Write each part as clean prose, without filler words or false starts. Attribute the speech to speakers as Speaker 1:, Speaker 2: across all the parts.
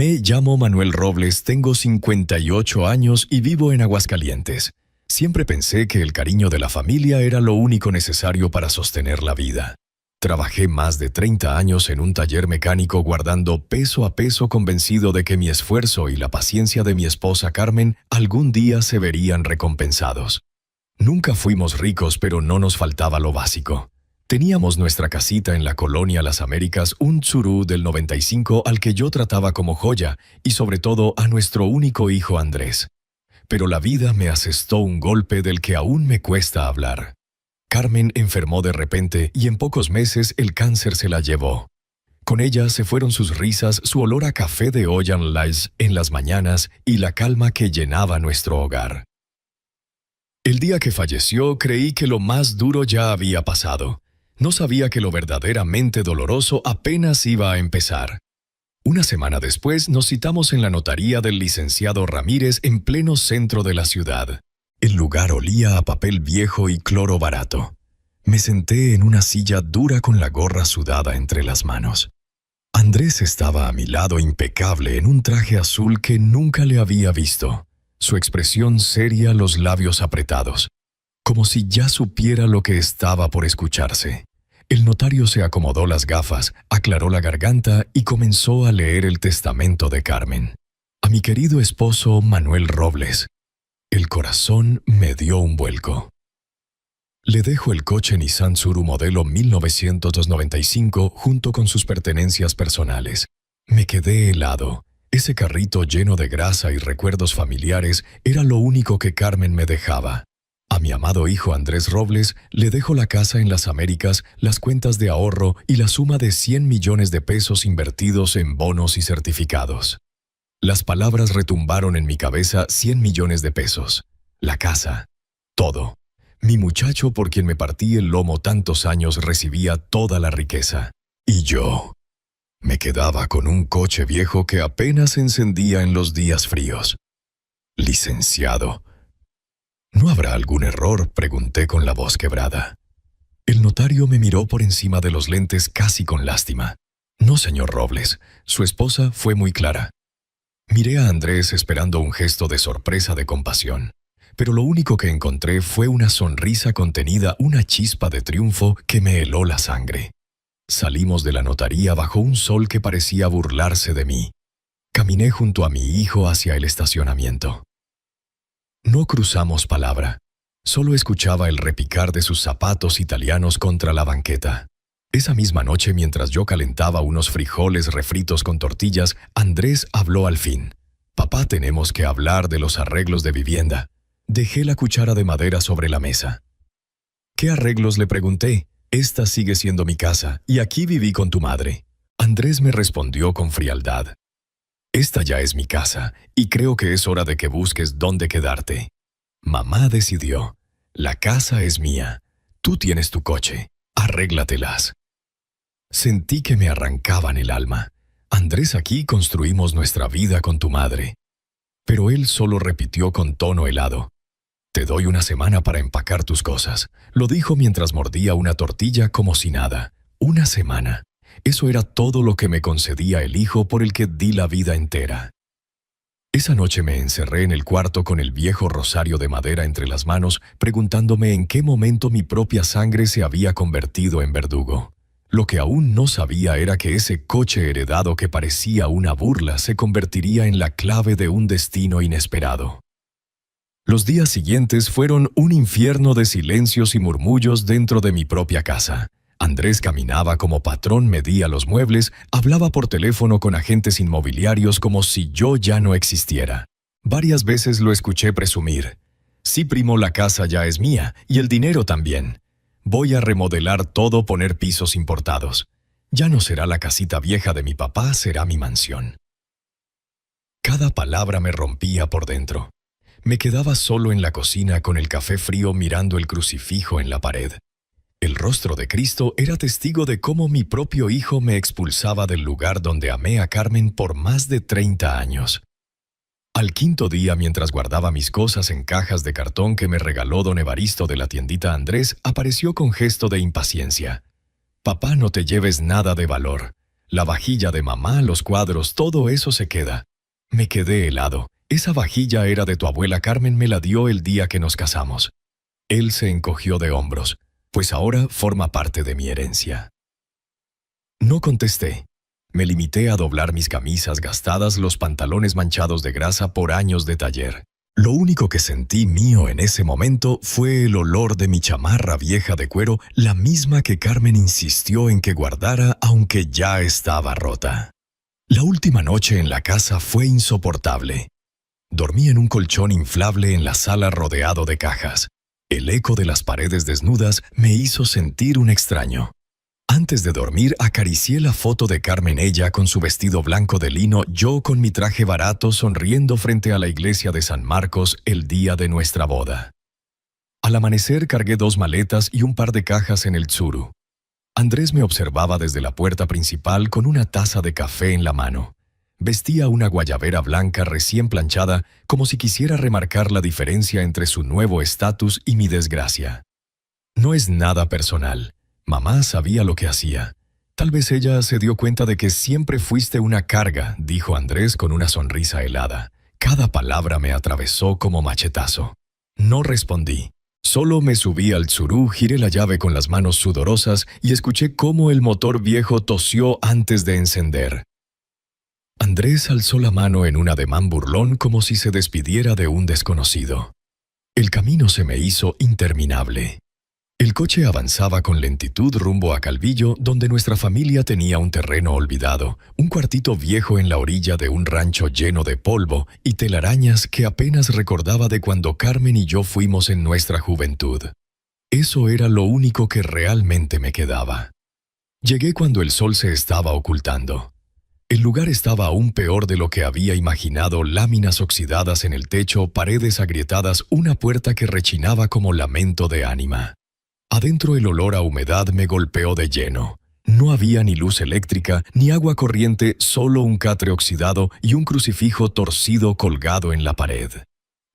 Speaker 1: Me llamo Manuel Robles, tengo 58 años y vivo en Aguascalientes. Siempre pensé que el cariño de la familia era lo único necesario para sostener la vida. Trabajé más de 30 años en un taller mecánico guardando peso a peso, convencido de que mi esfuerzo y la paciencia de mi esposa Carmen algún día se verían recompensados. Nunca fuimos ricos, pero no nos faltaba lo básico. Teníamos nuestra casita en la colonia Las Américas, un Tsuru del 95 al que yo trataba como joya, y sobre todo a nuestro único hijo Andrés. Pero la vida me asestó un golpe del que aún me cuesta hablar. Carmen enfermó de repente y en pocos meses el cáncer se la llevó. Con ella se fueron sus risas, su olor a café de olla en las mañanas y la calma que llenaba nuestro hogar. El día que falleció creí que lo más duro ya había pasado. No sabía que lo verdaderamente doloroso apenas iba a empezar. Una semana después nos citamos en la notaría del licenciado Ramírez en pleno centro de la ciudad. El lugar olía a papel viejo y cloro barato. Me senté en una silla dura con la gorra sudada entre las manos. Andrés estaba a mi lado, impecable, en un traje azul que nunca le había visto. Su expresión seria, los labios apretados, como si ya supiera lo que estaba por escucharse. El notario se acomodó las gafas, aclaró la garganta y comenzó a leer el testamento de Carmen. A mi querido esposo Manuel Robles. El corazón me dio un vuelco. Le dejo el coche Nissan Tsuru modelo 1995 junto con sus pertenencias personales. Me quedé helado. Ese carrito lleno de grasa y recuerdos familiares era lo único que Carmen me dejaba. A mi amado hijo Andrés Robles le dejo la casa en Las Américas, las cuentas de ahorro y la suma de 100 millones de pesos invertidos en bonos y certificados. Las palabras retumbaron en mi cabeza: 100 millones de pesos. La casa. Todo. Mi muchacho por quien me partí el lomo tantos años recibía toda la riqueza. Y yo me quedaba con un coche viejo que apenas encendía en los días fríos. Licenciado. ¿No habrá algún error?, pregunté con la voz quebrada. El notario me miró por encima de los lentes casi con lástima. No, señor Robles. Su esposa fue muy clara. Miré a Andrés esperando un gesto de sorpresa, de compasión. Pero lo único que encontré fue una sonrisa contenida, una chispa de triunfo que me heló la sangre. Salimos de la notaría bajo un sol que parecía burlarse de mí. Caminé junto a mi hijo hacia el estacionamiento. No cruzamos palabra. Solo escuchaba el repicar de sus zapatos italianos contra la banqueta. Esa misma noche, mientras yo calentaba unos frijoles refritos con tortillas, Andrés habló al fin. «Papá, tenemos que hablar de los arreglos de vivienda». Dejé la cuchara de madera sobre la mesa. «¿Qué arreglos?», le pregunté. «Esta sigue siendo mi casa, y aquí viví con tu madre». Andrés me respondió con frialdad. «Esta ya es mi casa, y creo que es hora de que busques dónde quedarte. Mamá decidió. La casa es mía. Tú tienes tu coche. Arréglatelas». Sentí que me arrancaban el alma. «Andrés, aquí construimos nuestra vida con tu madre». Pero él solo repitió con tono helado. «Te doy una semana para empacar tus cosas», lo dijo mientras mordía una tortilla como si nada. Una semana. Eso era todo lo que me concedía el hijo por el que di la vida entera. Esa noche me encerré en el cuarto con el viejo rosario de madera entre las manos, preguntándome en qué momento mi propia sangre se había convertido en verdugo. Lo que aún no sabía era que ese coche heredado que parecía una burla se convertiría en la clave de un destino inesperado. Los días siguientes fueron un infierno de silencios y murmullos dentro de mi propia casa. Andrés caminaba como patrón, medía los muebles, hablaba por teléfono con agentes inmobiliarios como si yo ya no existiera. Varias veces lo escuché presumir. «Sí, primo, la casa ya es mía, y el dinero también. Voy a remodelar todo, poner pisos importados. Ya no será la casita vieja de mi papá, será mi mansión». Cada palabra me rompía por dentro. Me quedaba solo en la cocina con el café frío mirando el crucifijo en la pared. El rostro de Cristo era testigo de cómo mi propio hijo me expulsaba del lugar donde amé a Carmen por más de 30 años. Al quinto día, mientras guardaba mis cosas en cajas de cartón que me regaló don Evaristo de la tiendita Andrés, apareció con gesto de impaciencia. «Papá, no te lleves nada de valor. La vajilla de mamá, los cuadros, todo eso se queda. Me quedé helado. Esa vajilla era de tu abuela Carmen, me la dio el día que nos casamos. Él se encogió de hombros, pues ahora forma parte de mi herencia. No contesté. Me limité a doblar mis camisas gastadas, los pantalones manchados de grasa por años de taller. Lo único que sentí mío en ese momento fue el olor de mi chamarra vieja de cuero, la misma que Carmen insistió en que guardara aunque ya estaba rota. La última noche en la casa fue insoportable. Dormí en un colchón inflable en la sala rodeado de cajas. El eco de las paredes desnudas me hizo sentir un extraño. Antes de dormir, acaricié la foto de Carmen, ella con su vestido blanco de lino, yo con mi traje barato sonriendo frente a la iglesia de San Marcos el día de nuestra boda. Al amanecer cargué 2 maletas y un par de cajas en el Tsuru. Andrés me observaba desde la puerta principal con una taza de café en la mano. Vestía una guayabera blanca recién planchada, como si quisiera remarcar la diferencia entre su nuevo estatus y mi desgracia. No es nada personal. Mamá sabía lo que hacía. Tal vez ella se dio cuenta de que siempre fuiste una carga, dijo Andrés con una sonrisa helada. Cada palabra me atravesó como machetazo. No respondí. Solo me subí al Tsuru, giré la llave con las manos sudorosas y escuché cómo el motor viejo tosió antes de encender. Andrés alzó la mano en un ademán burlón como si se despidiera de un desconocido. El camino se me hizo interminable. El coche avanzaba con lentitud rumbo a Calvillo, donde nuestra familia tenía un terreno olvidado, un cuartito viejo en la orilla de un rancho lleno de polvo y telarañas que apenas recordaba de cuando Carmen y yo fuimos en nuestra juventud. Eso era lo único que realmente me quedaba. Llegué cuando el sol se estaba ocultando. El lugar estaba aún peor de lo que había imaginado: láminas oxidadas en el techo, paredes agrietadas, una puerta que rechinaba como lamento de ánima. Adentro el olor a humedad me golpeó de lleno. No había ni luz eléctrica, ni agua corriente, solo un catre oxidado y un crucifijo torcido colgado en la pared.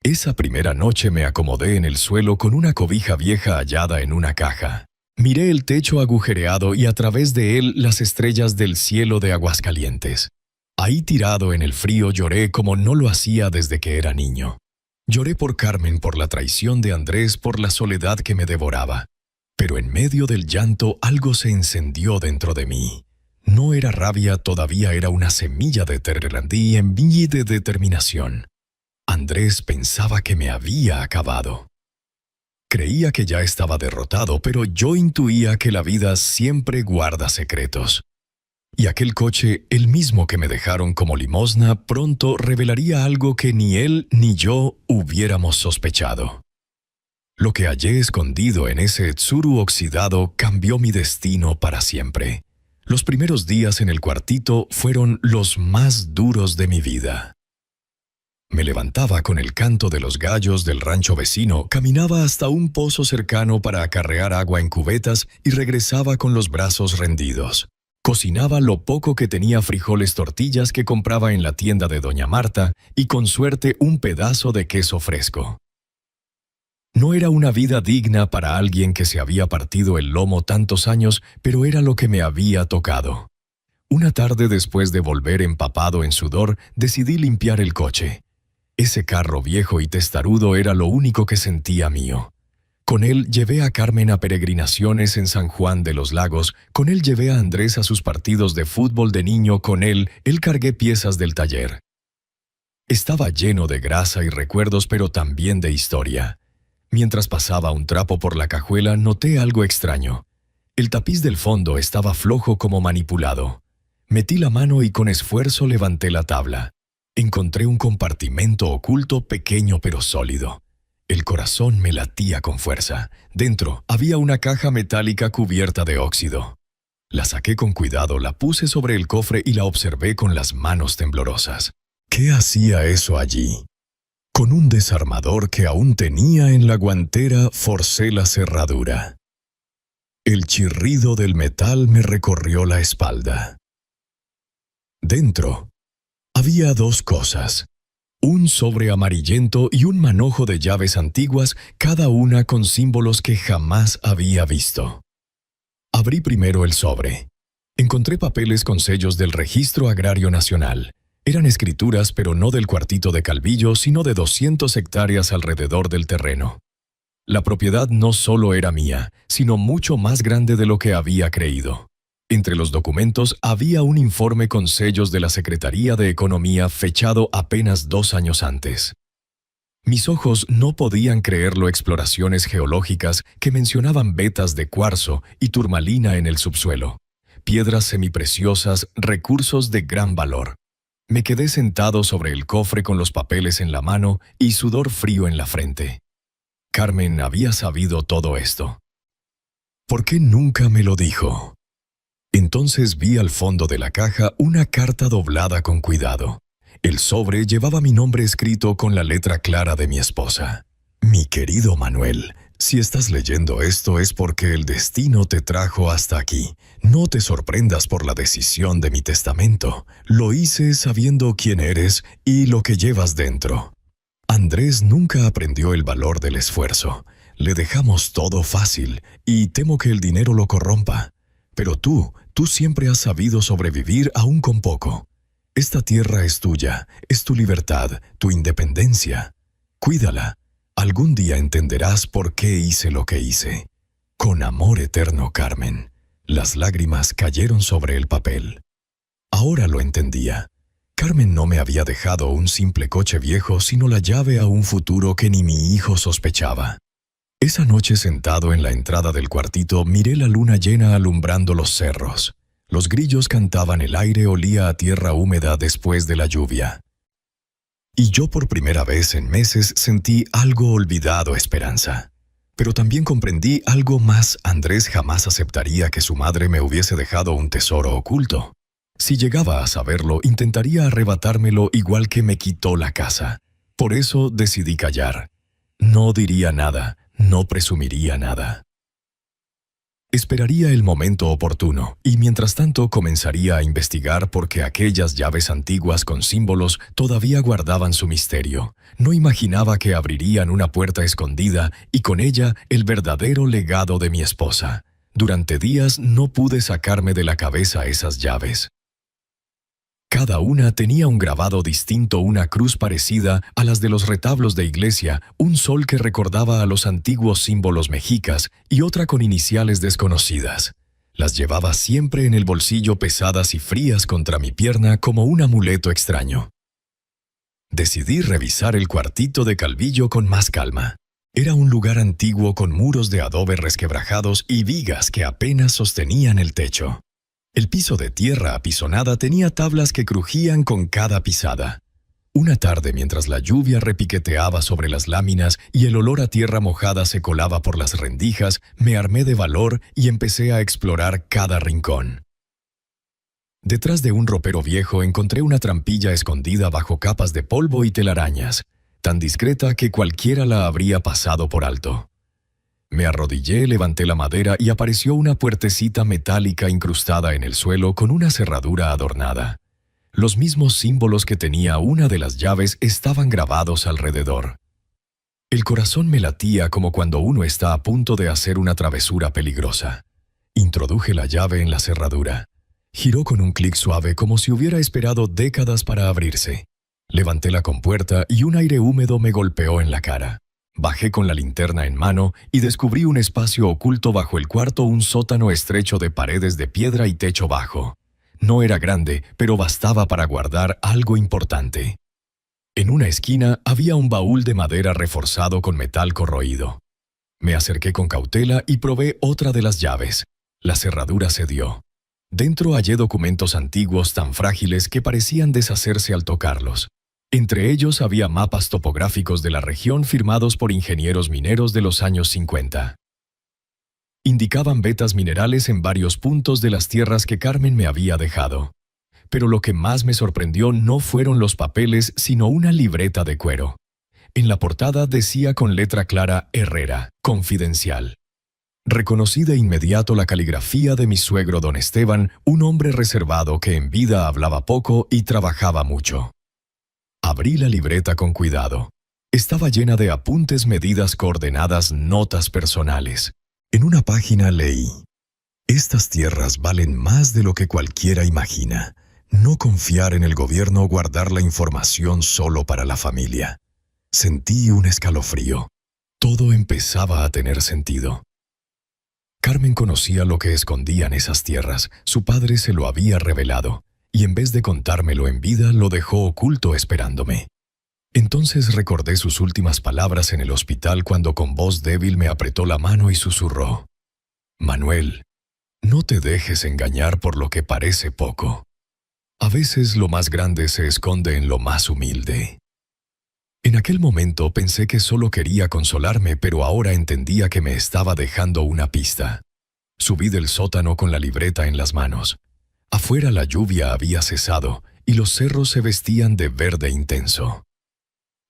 Speaker 1: Esa primera noche me acomodé en el suelo con una cobija vieja hallada en una caja. Miré el techo agujereado y a través de él las estrellas del cielo de Aguascalientes. Ahí tirado en el frío lloré como no lo hacía desde que era niño. Lloré por Carmen, por la traición de Andrés, por la soledad que me devoraba. Pero en medio del llanto algo se encendió dentro de mí. No era rabia, todavía era una semilla de terrandí, envidia y de determinación. Andrés pensaba que me había acabado. Creía que ya estaba derrotado, pero yo intuía que la vida siempre guarda secretos. Y aquel coche, el mismo que me dejaron como limosna, pronto revelaría algo que ni él ni yo hubiéramos sospechado. Lo que hallé escondido en ese Tsuru oxidado cambió mi destino para siempre. Los primeros días en el cuartito fueron los más duros de mi vida. Me levantaba con el canto de los gallos del rancho vecino, caminaba hasta un pozo cercano para acarrear agua en cubetas y regresaba con los brazos rendidos. Cocinaba lo poco que tenía: frijoles, tortillas que compraba en la tienda de Doña Marta y con suerte un pedazo de queso fresco. No era una vida digna para alguien que se había partido el lomo tantos años, pero era lo que me había tocado. Una tarde, después de volver empapado en sudor, decidí limpiar el coche. Ese carro viejo y testarudo era lo único que sentía mío. Con él llevé a Carmen a peregrinaciones en San Juan de los Lagos, con él llevé a Andrés a sus partidos de fútbol de niño, con él cargué piezas del taller. Estaba lleno de grasa y recuerdos, pero también de historia. Mientras pasaba un trapo por la cajuela, noté algo extraño. El tapiz del fondo estaba flojo, como manipulado. Metí la mano y con esfuerzo levanté la tabla. Encontré un compartimento oculto, pequeño pero sólido. El corazón me latía con fuerza. Dentro había una caja metálica cubierta de óxido. La saqué con cuidado, la puse sobre el cofre y la observé con las manos temblorosas. ¿Qué hacía eso allí? Con un desarmador que aún tenía en la guantera, forcé la cerradura. El chirrido del metal me recorrió la espalda. Dentro había 2 cosas: un sobre amarillento y un manojo de llaves antiguas, cada una con símbolos que jamás había visto. Abrí primero el sobre. Encontré papeles con sellos del Registro Agrario Nacional. Eran escrituras, pero no del cuartito de Calvillo, sino de 200 hectáreas alrededor del terreno. La propiedad no solo era mía, sino mucho más grande de lo que había creído. Entre los documentos había un informe con sellos de la Secretaría de Economía fechado apenas 2 años antes. Mis ojos no podían creerlo. Exploraciones geológicas que mencionaban vetas de cuarzo y turmalina en el subsuelo, piedras semipreciosas, recursos de gran valor. Me quedé sentado sobre el cofre con los papeles en la mano y sudor frío en la frente. Carmen había sabido todo esto. ¿Por qué nunca me lo dijo? Entonces vi al fondo de la caja una carta doblada con cuidado. El sobre llevaba mi nombre escrito con la letra clara de mi esposa. Mi querido Manuel, si estás leyendo esto es porque el destino te trajo hasta aquí. No te sorprendas por la decisión de mi testamento. Lo hice sabiendo quién eres y lo que llevas dentro. Andrés nunca aprendió el valor del esfuerzo. Le dejamos todo fácil y temo que el dinero lo corrompa. Pero tú siempre has sabido sobrevivir aún con poco. Esta tierra es tuya, es tu libertad, tu independencia. Cuídala. Algún día entenderás por qué hice lo que hice. Con amor eterno, Carmen. Las lágrimas cayeron sobre el papel. Ahora lo entendía. Carmen no me había dejado un simple coche viejo, sino la llave a un futuro que ni mi hijo sospechaba. Esa noche, sentado en la entrada del cuartito, miré la luna llena alumbrando los cerros. Los grillos cantaban, el aire olía a tierra húmeda después de la lluvia. Y yo por primera vez en meses sentí algo olvidado, esperanza. Pero también comprendí algo más. Andrés jamás aceptaría que su madre me hubiese dejado un tesoro oculto. Si llegaba a saberlo, intentaría arrebatármelo igual que me quitó la casa. Por eso decidí callar. No diría nada, no presumiría nada. Esperaría el momento oportuno, y mientras tanto comenzaría a investigar porque aquellas llaves antiguas con símbolos todavía guardaban su misterio. No imaginaba que abrirían una puerta escondida y con ella el verdadero legado de mi esposa. Durante días no pude sacarme de la cabeza esas llaves. Cada una tenía un grabado distinto, una cruz parecida a las de los retablos de iglesia, un sol que recordaba a los antiguos símbolos mexicas y otra con iniciales desconocidas. Las llevaba siempre en el bolsillo, pesadas y frías contra mi pierna como un amuleto extraño. Decidí revisar el cuartito de Calvillo con más calma. Era un lugar antiguo con muros de adobe resquebrajados y vigas que apenas sostenían el techo. El piso de tierra apisonada tenía tablas que crujían con cada pisada. Una tarde, mientras la lluvia repiqueteaba sobre las láminas y el olor a tierra mojada se colaba por las rendijas, me armé de valor y empecé a explorar cada rincón. Detrás de un ropero viejo encontré una trampilla escondida bajo capas de polvo y telarañas, tan discreta que cualquiera la habría pasado por alto. Me arrodillé, levanté la madera y apareció una puertecita metálica incrustada en el suelo con una cerradura adornada. Los mismos símbolos que tenía una de las llaves estaban grabados alrededor. El corazón me latía como cuando uno está a punto de hacer una travesura peligrosa. Introduje la llave en la cerradura. Giró con un clic suave como si hubiera esperado décadas para abrirse. Levanté la compuerta y un aire húmedo me golpeó en la cara. Bajé con la linterna en mano y descubrí un espacio oculto bajo el cuarto, un sótano estrecho de paredes de piedra y techo bajo. No era grande, pero bastaba para guardar algo importante. En una esquina había un baúl de madera reforzado con metal corroído. Me acerqué con cautela y probé otra de las llaves. La cerradura cedió. Dentro hallé documentos antiguos tan frágiles que parecían deshacerse al tocarlos. Entre ellos había mapas topográficos de la región firmados por ingenieros mineros de los años 50. Indicaban vetas minerales en varios puntos de las tierras que Carmen me había dejado. Pero lo que más me sorprendió no fueron los papeles, sino una libreta de cuero. En la portada decía con letra clara Herrera, confidencial. Reconocí de inmediato la caligrafía de mi suegro don Esteban, un hombre reservado que en vida hablaba poco y trabajaba mucho. Abrí la libreta con cuidado. Estaba llena de apuntes, medidas, coordenadas, notas personales. En una página leí: Estas tierras valen más de lo que cualquiera imagina. No confiar en el gobierno o guardar la información solo para la familia. Sentí un escalofrío. Todo empezaba a tener sentido. Carmen conocía lo que escondían esas tierras. Su padre se lo había revelado, y en vez de contármelo en vida, lo dejó oculto esperándome. Entonces recordé sus últimas palabras en el hospital cuando con voz débil me apretó la mano y susurró: «Manuel, no te dejes engañar por lo que parece poco. A veces lo más grande se esconde en lo más humilde». En aquel momento pensé que solo quería consolarme, pero ahora entendía que me estaba dejando una pista. Subí del sótano con la libreta en las manos. Afuera la lluvia había cesado y los cerros se vestían de verde intenso.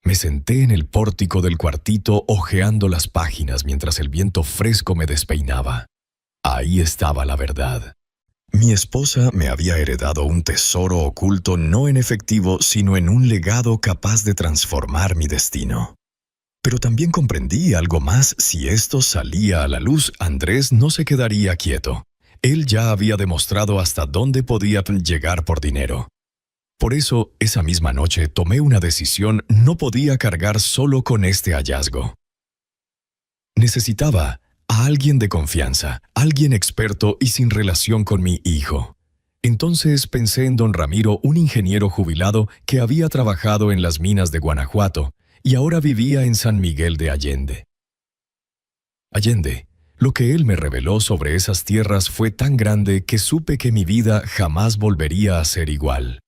Speaker 1: Me senté en el pórtico del cuartito hojeando las páginas mientras el viento fresco me despeinaba. Ahí estaba la verdad. Mi esposa me había heredado un tesoro oculto no en efectivo, sino en un legado capaz de transformar mi destino. Pero también comprendí algo más: si esto salía a la luz, Andrés no se quedaría quieto. Él ya había demostrado hasta dónde podía llegar por dinero. Por eso, esa misma noche tomé una decisión: no podía cargar solo con este hallazgo. Necesitaba a alguien de confianza, alguien experto y sin relación con mi hijo. Entonces pensé en don Ramiro, un ingeniero jubilado que había trabajado en las minas de Guanajuato y ahora vivía en San Miguel de Allende. Lo que él me reveló sobre esas tierras fue tan grande que supe que mi vida jamás volvería a ser igual.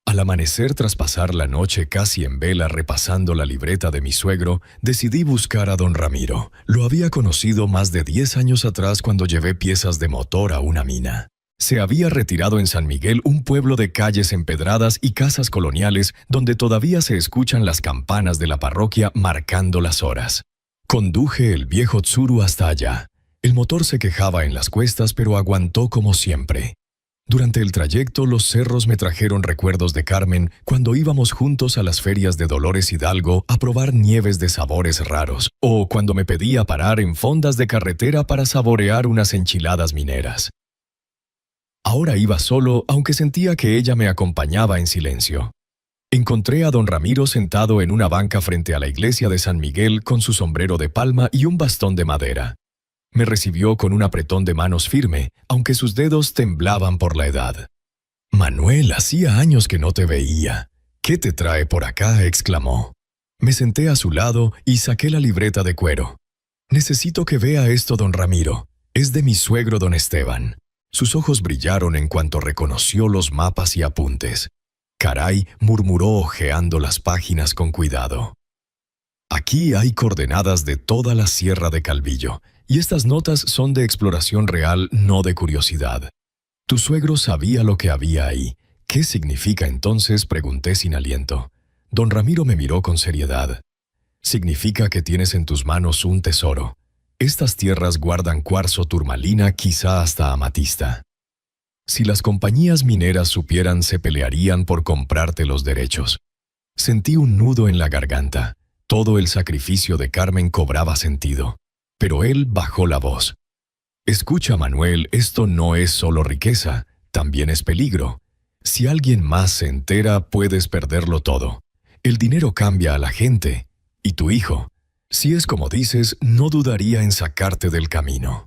Speaker 1: Al amanecer, tras pasar la noche casi en vela repasando la libreta de mi suegro, decidí buscar a don Ramiro. Lo había conocido más de 10 años atrás cuando llevé piezas de motor a una mina. Se había retirado en San Miguel, un pueblo de calles empedradas y casas coloniales donde todavía se escuchan las campanas de la parroquia marcando las horas. Conduje el viejo Tsuru hasta allá. El motor se quejaba en las cuestas, pero aguantó como siempre. Durante el trayecto, los cerros me trajeron recuerdos de Carmen cuando íbamos juntos a las ferias de Dolores Hidalgo a probar nieves de sabores raros, o cuando me pedía parar en fondas de carretera para saborear unas enchiladas mineras. Ahora iba solo, aunque sentía que ella me acompañaba en silencio. Encontré a don Ramiro sentado en una banca frente a la iglesia de San Miguel con su sombrero de palma y un bastón de madera. Me recibió con un apretón de manos firme, aunque sus dedos temblaban por la edad. «Manuel, hacía años que no te veía. ¿Qué te trae por acá?», exclamó. Me senté a su lado y saqué la libreta de cuero. «Necesito que vea esto, don Ramiro. Es de mi suegro, don Esteban». Sus ojos brillaron en cuanto reconoció los mapas y apuntes. «Caray», murmuró hojeando las páginas con cuidado. «Aquí hay coordenadas de toda la Sierra de Calvillo, y estas notas son de exploración real, no de curiosidad. Tu suegro sabía lo que había ahí. ¿Qué significa entonces?», pregunté sin aliento. Don Ramiro me miró con seriedad. «Significa que tienes en tus manos un tesoro. Estas tierras guardan cuarzo, turmalina, quizá hasta amatista. Si las compañías mineras supieran, se pelearían por comprarte los derechos». Sentí un nudo en la garganta. Todo el sacrificio de Carmen cobraba sentido. Pero él bajó la voz. «Escucha, Manuel, esto no es solo riqueza, también es peligro. Si alguien más se entera, puedes perderlo todo. El dinero cambia a la gente. Y tu hijo, si es como dices, no dudaría en sacarte del camino».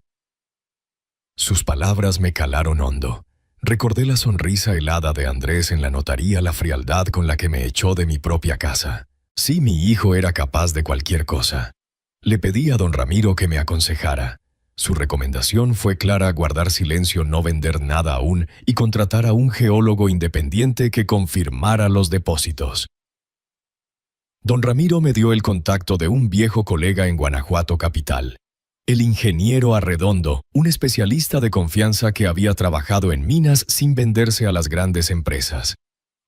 Speaker 1: Sus palabras me calaron hondo. Recordé la sonrisa helada de Andrés en la notaría, la frialdad con la que me echó de mi propia casa. Sí, mi hijo era capaz de cualquier cosa. Le pedí a don Ramiro que me aconsejara. Su recomendación fue clara: guardar silencio, no vender nada aún y contratar a un geólogo independiente que confirmara los depósitos. Don Ramiro me dio el contacto de un viejo colega en Guanajuato capital, el ingeniero Arredondo, un especialista de confianza que había trabajado en minas sin venderse a las grandes empresas.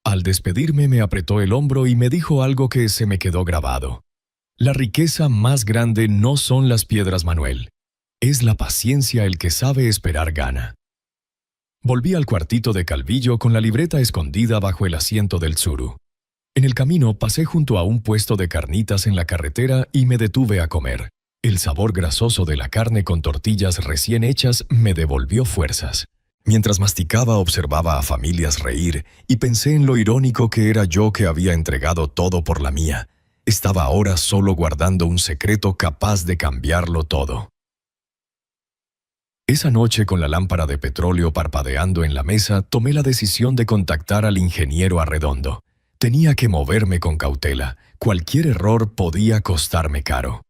Speaker 1: Al despedirme me apretó el hombro y me dijo algo que se me quedó grabado. «La riqueza más grande no son las piedras, Manuel. Es la paciencia, el que sabe esperar gana». Volví al cuartito de Calvillo con la libreta escondida bajo el asiento del Tsuru. En el camino pasé junto a un puesto de carnitas en la carretera y me detuve a comer. El sabor grasoso de la carne con tortillas recién hechas me devolvió fuerzas. Mientras masticaba observaba a familias reír y pensé en lo irónico que era yo que había entregado todo por la mía. Estaba ahora solo guardando un secreto capaz de cambiarlo todo. Esa noche, con la lámpara de petróleo parpadeando en la mesa, tomé la decisión de contactar al ingeniero Arredondo. Tenía que moverme con cautela. Cualquier error podía costarme caro.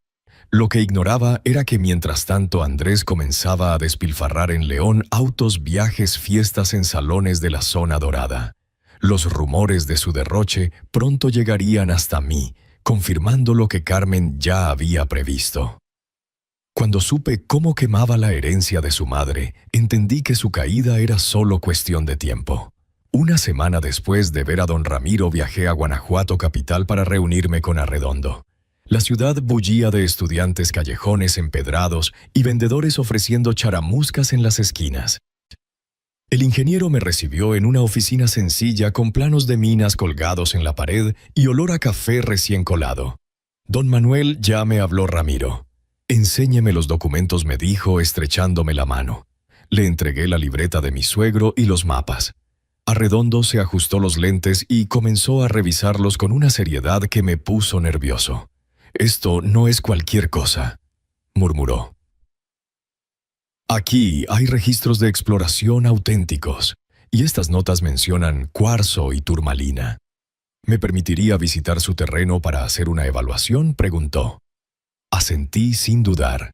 Speaker 1: Lo que ignoraba era que mientras tanto Andrés comenzaba a despilfarrar en León autos, viajes, fiestas en salones de la zona dorada. Los rumores de su derroche pronto llegarían hasta mí, confirmando lo que Carmen ya había previsto. Cuando supe cómo quemaba la herencia de su madre, entendí que su caída era solo cuestión de tiempo. Una semana después de ver a don Ramiro, viajé a Guanajuato capital para reunirme con Arredondo. La ciudad bullía de estudiantes, callejones empedrados y vendedores ofreciendo charamuscas en las esquinas. El ingeniero me recibió en una oficina sencilla con planos de minas colgados en la pared y olor a café recién colado. «Don Manuel, ya me habló Ramiro. Enséñeme los documentos», me dijo, estrechándome la mano. Le entregué la libreta de mi suegro y los mapas. Arredondo se ajustó los lentes y comenzó a revisarlos con una seriedad que me puso nervioso. «Esto no es cualquier cosa», murmuró. «Aquí hay registros de exploración auténticos, y estas notas mencionan cuarzo y turmalina. ¿Me permitiría visitar su terreno para hacer una evaluación?», preguntó. Asentí sin dudar.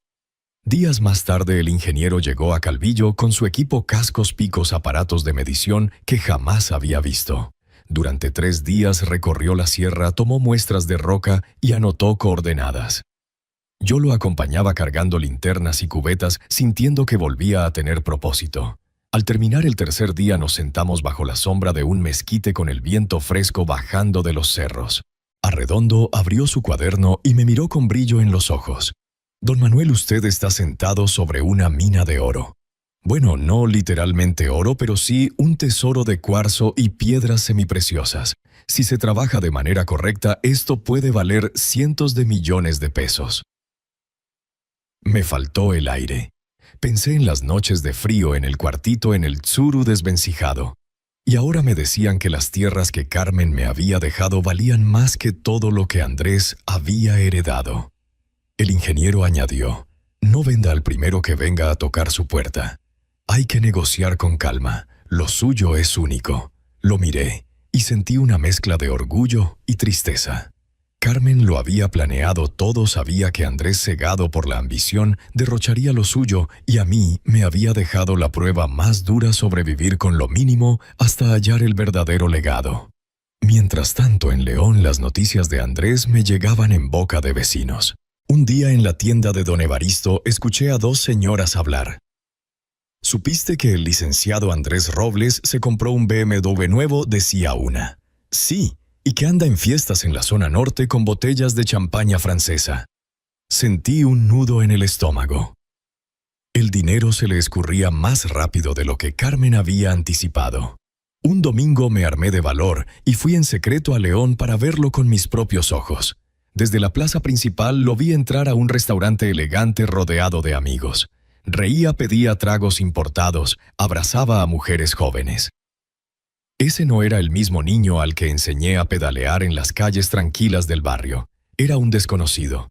Speaker 1: Días más tarde el ingeniero llegó a Calvillo con su equipo, cascos, picos, aparatos de medición que jamás había visto. Durante 3 días recorrió la sierra, tomó muestras de roca y anotó coordenadas. Yo lo acompañaba cargando linternas y cubetas, sintiendo que volvía a tener propósito. Al terminar el tercer día nos sentamos bajo la sombra de un mezquite con el viento fresco bajando de los cerros. Arredondo abrió su cuaderno y me miró con brillo en los ojos. «Don Manuel, usted está sentado sobre una mina de oro. Bueno, no literalmente oro, pero sí un tesoro de cuarzo y piedras semipreciosas. Si se trabaja de manera correcta, esto puede valer cientos de millones de pesos». Me faltó el aire. Pensé en las noches de frío en el cuartito en el Tsuru desvencijado. Y ahora me decían que las tierras que Carmen me había dejado valían más que todo lo que Andrés había heredado. El ingeniero añadió: «No venda al primero que venga a tocar su puerta. Hay que negociar con calma. Lo suyo es único». Lo miré y sentí una mezcla de orgullo y tristeza. Carmen lo había planeado todo, sabía que Andrés, cegado por la ambición, derrocharía lo suyo, y a mí me había dejado la prueba más dura: sobrevivir con lo mínimo hasta hallar el verdadero legado. Mientras tanto, en León, las noticias de Andrés me llegaban en boca de vecinos. Un día en la tienda de don Evaristo escuché a 2 señoras hablar. «¿Supiste que el licenciado Andrés Robles se compró un BMW nuevo?», decía una. «Sí, y que anda en fiestas en la zona norte con botellas de champaña francesa». Sentí un nudo en el estómago. El dinero se le escurría más rápido de lo que Carmen había anticipado. Un domingo me armé de valor y fui en secreto a León para verlo con mis propios ojos. Desde la plaza principal lo vi entrar a un restaurante elegante rodeado de amigos. Reía, pedía tragos importados, abrazaba a mujeres jóvenes. Ese no era el mismo niño al que enseñé a pedalear en las calles tranquilas del barrio. Era un desconocido.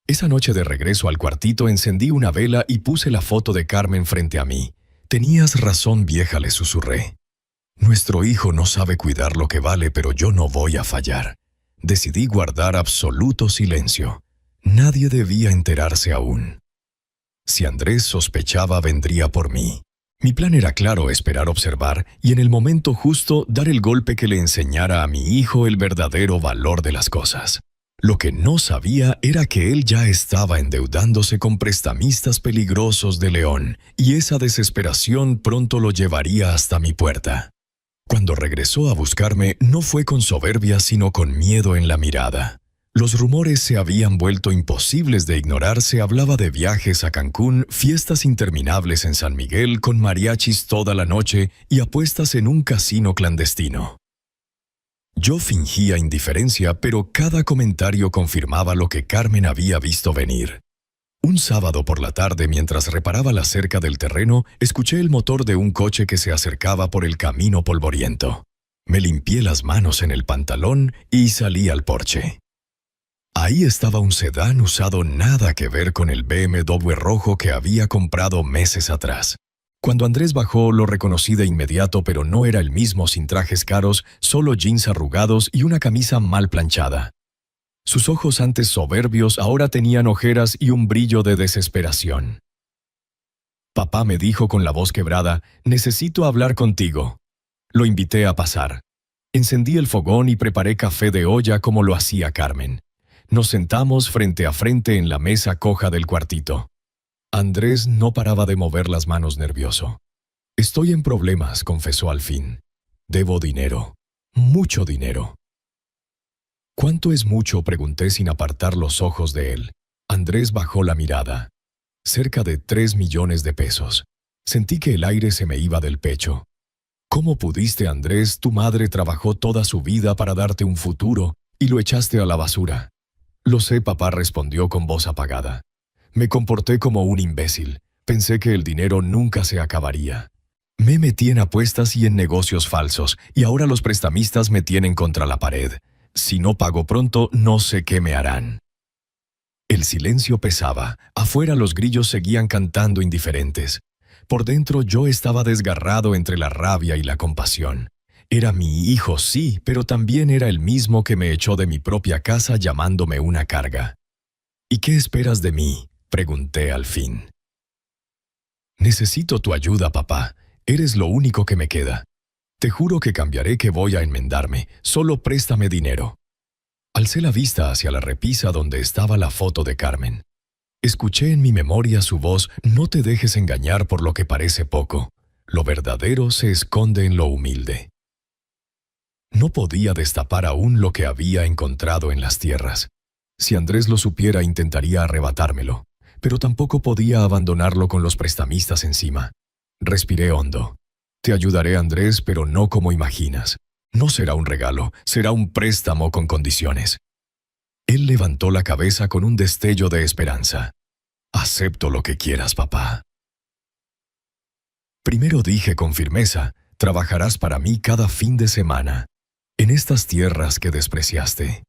Speaker 1: Esa noche, de regreso al cuartito, encendí una vela y puse la foto de Carmen frente a mí. «Tenías razón, vieja», le susurré. «Nuestro hijo no sabe cuidar lo que vale, pero yo no voy a fallar». Decidí guardar absoluto silencio. Nadie debía enterarse aún. Si Andrés sospechaba, vendría por mí. Mi plan era claro: esperar, observar y en el momento justo dar el golpe que le enseñara a mi hijo el verdadero valor de las cosas. Lo que no sabía era que él ya estaba endeudándose con prestamistas peligrosos de León, y esa desesperación pronto lo llevaría hasta mi puerta. Cuando regresó a buscarme, no fue con soberbia, sino con miedo en la mirada. Los rumores se habían vuelto imposibles de ignorar. Se hablaba de viajes a Cancún, fiestas interminables en San Miguel con mariachis toda la noche y apuestas en un casino clandestino. Yo fingía indiferencia, pero cada comentario confirmaba lo que Carmen había visto venir. Un sábado por la tarde, mientras reparaba la cerca del terreno, escuché el motor de un coche que se acercaba por el camino polvoriento. Me limpié las manos en el pantalón y salí al porche. Ahí estaba un sedán usado nada que ver con el BMW rojo que había comprado meses atrás. Cuando Andrés bajó, lo reconocí de inmediato, pero no era el mismo sin trajes caros, solo jeans arrugados y una camisa mal planchada. Sus ojos antes soberbios ahora tenían ojeras y un brillo de desesperación. Papá me dijo con la voz quebrada, «Necesito hablar contigo». Lo invité a pasar. Encendí el fogón y preparé café de olla como lo hacía Carmen. Nos sentamos frente a frente en la mesa coja del cuartito. Andrés no paraba de mover las manos nervioso. «Estoy en problemas», confesó al fin. «Debo dinero. Mucho dinero». «¿Cuánto es mucho?», pregunté sin apartar los ojos de él. Andrés bajó la mirada. «Cerca de 3 millones de pesos». Sentí que el aire se me iba del pecho. «¿Cómo pudiste, Andrés? Tu madre trabajó toda su vida para darte un futuro y lo echaste a la basura». «Lo sé», papá respondió con voz apagada. «Me comporté como un imbécil. Pensé que el dinero nunca se acabaría. Me metí en apuestas y en negocios falsos, y ahora los prestamistas me tienen contra la pared. Si no pago pronto, no sé qué me harán». El silencio pesaba. Afuera los grillos seguían cantando indiferentes. Por dentro yo estaba desgarrado entre la rabia y la compasión. Era mi hijo, sí, pero también era el mismo que me echó de mi propia casa llamándome una carga. «¿Y qué esperas de mí?», pregunté al fin. «Necesito tu ayuda, papá. Eres lo único que me queda. Te juro que cambiaré, que voy a enmendarme. Solo préstame dinero». Alcé la vista hacia la repisa donde estaba la foto de Carmen. Escuché en mi memoria su voz, «No te dejes engañar por lo que parece poco. Lo verdadero se esconde en lo humilde». No podía destapar aún lo que había encontrado en las tierras. Si Andrés lo supiera, intentaría arrebatármelo, pero tampoco podía abandonarlo con los prestamistas encima. Respiré hondo. «Te ayudaré, Andrés, pero no como imaginas. No será un regalo, será un préstamo con condiciones». Él levantó la cabeza con un destello de esperanza. «Acepto lo que quieras, papá». Primero dije con firmeza, «Trabajarás para mí cada fin de semana, en estas tierras que despreciaste.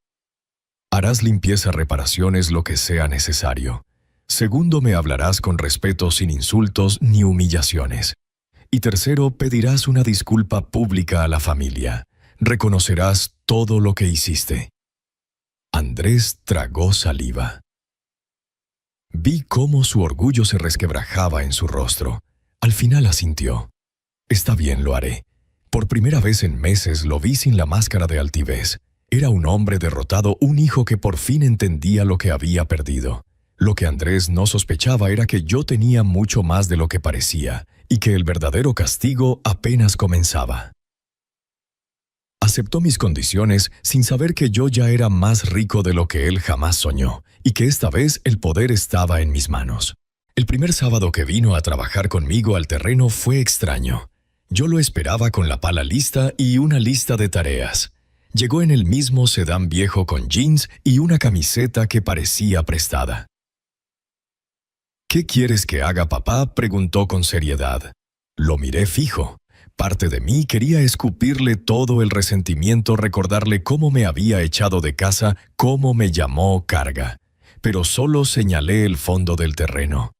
Speaker 1: Harás limpieza, reparaciones, lo que sea necesario. Segundo, me hablarás con respeto sin insultos ni humillaciones. Y tercero, pedirás una disculpa pública a la familia. Reconocerás todo lo que hiciste». Andrés tragó saliva. Vi cómo su orgullo se resquebrajaba en su rostro. Al final asintió. «Está bien, lo haré». Por primera vez en meses lo vi sin la máscara de altivez. Era un hombre derrotado, un hijo que por fin entendía lo que había perdido. Lo que Andrés no sospechaba era que yo tenía mucho más de lo que parecía, y que el verdadero castigo apenas comenzaba. Aceptó mis condiciones sin saber que yo ya era más rico de lo que él jamás soñó, y que esta vez el poder estaba en mis manos. El primer sábado que vino a trabajar conmigo al terreno fue extraño. Yo lo esperaba con la pala lista y una lista de tareas. Llegó en el mismo sedán viejo con jeans y una camiseta que parecía prestada. «¿Qué quieres que haga, papá?», preguntó con seriedad. Lo miré fijo. Parte de mí quería escupirle todo el resentimiento, recordarle cómo me había echado de casa, cómo me llamó carga. Pero solo señalé el fondo del terreno.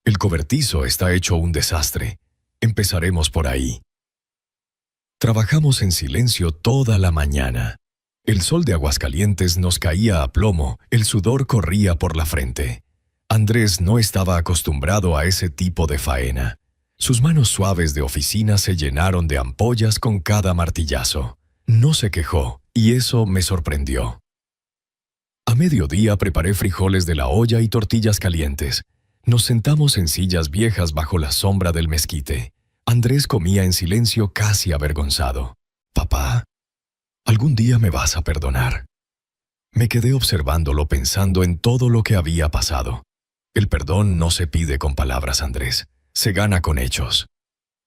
Speaker 1: «El cobertizo está hecho un desastre. Empezaremos por ahí». Trabajamos en silencio toda la mañana. El sol de Aguascalientes nos caía a plomo, el sudor corría por la frente. Andrés no estaba acostumbrado a ese tipo de faena. Sus manos suaves de oficina se llenaron de ampollas con cada martillazo. No se quejó, y eso me sorprendió. A mediodía preparé frijoles de la olla y tortillas calientes. Nos sentamos en sillas viejas bajo la sombra del mezquite. Andrés comía en silencio, casi avergonzado. «Papá, algún día me vas a perdonar». Me quedé observándolo, pensando en todo lo que había pasado. El perdón no se pide con palabras, Andrés. Se gana con hechos.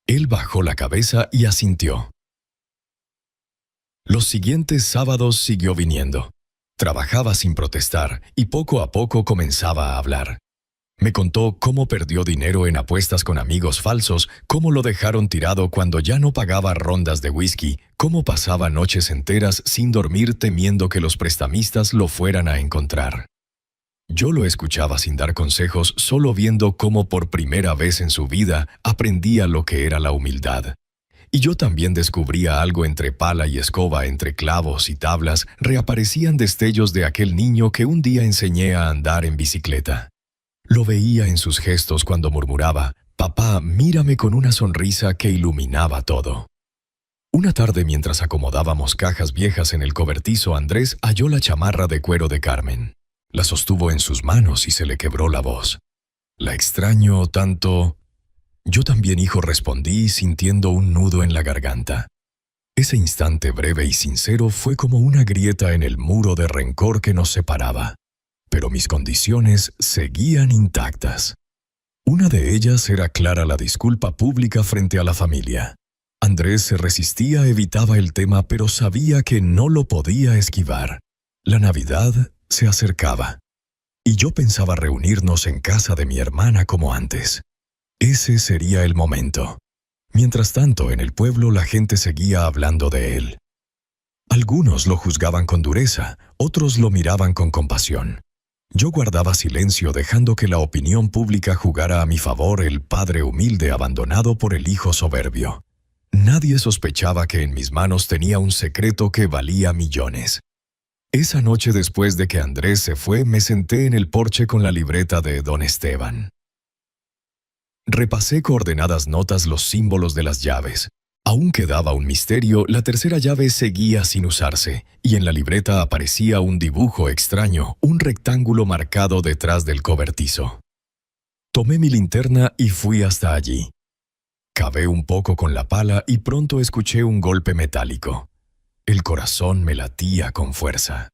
Speaker 1: Él bajó la cabeza y asintió. Los siguientes sábados siguió viniendo. Trabajaba sin protestar y poco a poco comenzaba a hablar. Me contó cómo perdió dinero en apuestas con amigos falsos, cómo lo dejaron tirado cuando ya no pagaba rondas de whisky, cómo pasaba noches enteras sin dormir temiendo que los prestamistas lo fueran a encontrar. Yo lo escuchaba sin dar consejos, solo viendo cómo por primera vez en su vida aprendía lo que era la humildad. Y yo también descubría algo entre pala y escoba, entre clavos y tablas, reaparecían destellos de aquel niño que un día enseñé a andar en bicicleta. Lo veía en sus gestos cuando murmuraba, «Papá, mírame», con una sonrisa que iluminaba todo. Una tarde, mientras acomodábamos cajas viejas en el cobertizo, Andrés halló la chamarra de cuero de Carmen. La sostuvo en sus manos y se le quebró la voz. «La extraño tanto». «Yo también, hijo», respondí, sintiendo un nudo en la garganta. Ese instante breve y sincero fue como una grieta en el muro de rencor que nos separaba. Pero mis condiciones seguían intactas. Una de ellas era clara: la disculpa pública frente a la familia. Andrés se resistía, evitaba el tema, pero sabía que no lo podía esquivar. La Navidad se acercaba, y yo pensaba reunirnos en casa de mi hermana como antes. Ese sería el momento. Mientras tanto, en el pueblo la gente seguía hablando de él. Algunos lo juzgaban con dureza, otros lo miraban con compasión. Yo guardaba silencio, dejando que la opinión pública jugara a mi favor el padre humilde abandonado por el hijo soberbio. Nadie sospechaba que en mis manos tenía un secreto que valía millones. Esa noche, después de que Andrés se fue, me senté en el porche con la libreta de don Esteban. Repasé coordenadas notas los símbolos de las llaves. Aún quedaba un misterio: la tercera llave seguía sin usarse, y en la libreta aparecía un dibujo extraño, un rectángulo marcado detrás del cobertizo. Tomé mi linterna y fui hasta allí. Cavé un poco con la pala y pronto escuché un golpe metálico. El corazón me latía con fuerza.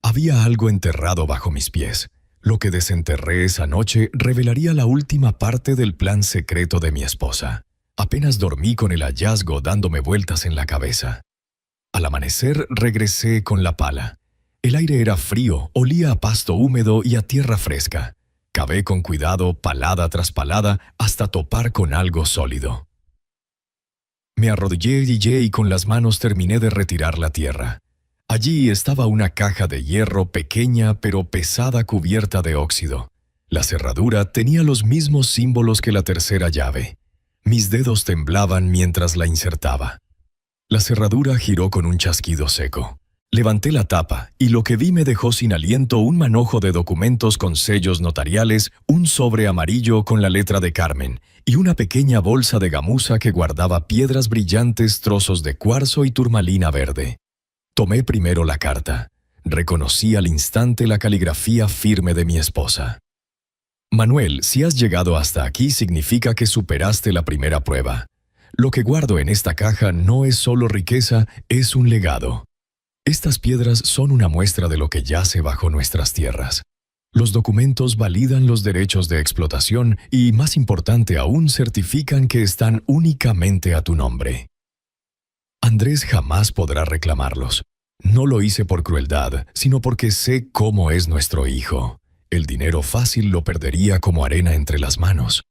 Speaker 1: Había algo enterrado bajo mis pies. Lo que desenterré esa noche revelaría la última parte del plan secreto de mi esposa. Apenas dormí con el hallazgo dándome vueltas en la cabeza. Al amanecer regresé con la pala. El aire era frío, olía a pasto húmedo y a tierra fresca. Cavé con cuidado, palada tras palada, hasta topar con algo sólido. Me arrodillé y con las manos terminé de retirar la tierra. Allí estaba una caja de hierro pequeña pero pesada, cubierta de óxido. La cerradura tenía los mismos símbolos que la tercera llave. Mis dedos temblaban mientras la insertaba. La cerradura giró con un chasquido seco. Levanté la tapa y lo que vi me dejó sin aliento: un manojo de documentos con sellos notariales, un sobre amarillo con la letra de Carmen y una pequeña bolsa de gamuza que guardaba piedras brillantes, trozos de cuarzo y turmalina verde. Tomé primero la carta. Reconocí al instante la caligrafía firme de mi esposa. «Manuel, si has llegado hasta aquí significa que superaste la primera prueba. Lo que guardo en esta caja no es solo riqueza, es un legado. Estas piedras son una muestra de lo que yace bajo nuestras tierras. Los documentos validan los derechos de explotación y, más importante aún, certifican que están únicamente a tu nombre. Andrés jamás podrá reclamarlos. No lo hice por crueldad, sino porque sé cómo es nuestro hijo. El dinero fácil lo perdería como arena entre las manos.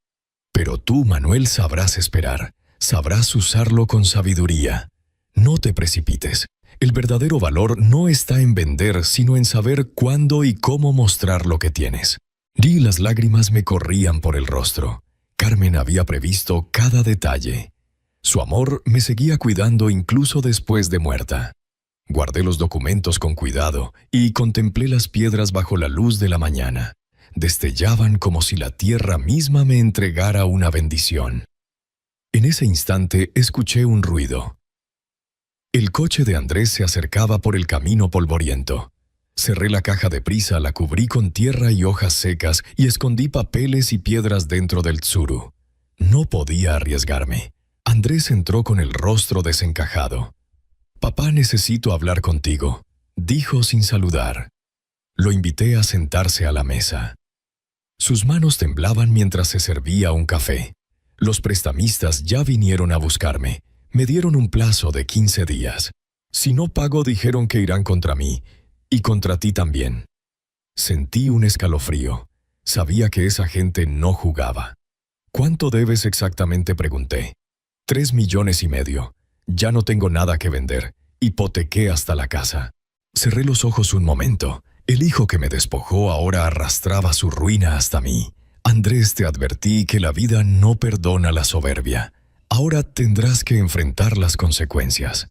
Speaker 1: Pero tú, Manuel, sabrás esperar, sabrás usarlo con sabiduría. No te precipites. El verdadero valor no está en vender, sino en saber cuándo y cómo mostrar lo que tienes». Las lágrimas me corrían por el rostro. Carmen había previsto cada detalle. Su amor me seguía cuidando incluso después de muerta. Guardé los documentos con cuidado y contemplé las piedras bajo la luz de la mañana. Destellaban como si la tierra misma me entregara una bendición. En ese instante escuché un ruido. El coche de Andrés se acercaba por el camino polvoriento. Cerré la caja deprisa, la cubrí con tierra y hojas secas y escondí papeles y piedras dentro del tsuru. No podía arriesgarme. Andrés entró con el rostro desencajado. «Papá, necesito hablar contigo», dijo sin saludar. Lo invité a sentarse a la mesa. Sus manos temblaban mientras se servía un café. Los prestamistas ya vinieron a buscarme. Me dieron un plazo de 15 días. Si no pago, dijeron que irán contra mí, y contra ti también. Sentí un escalofrío. Sabía que esa gente no jugaba. ¿Cuánto debes exactamente?, pregunté. 3,5 millones. Ya no tengo nada que vender. Hipotequé hasta la casa. Cerré los ojos un momento. El hijo que me despojó ahora arrastraba su ruina hasta mí. Andrés, te advertí que la vida no perdona la soberbia. Ahora tendrás que enfrentar las consecuencias.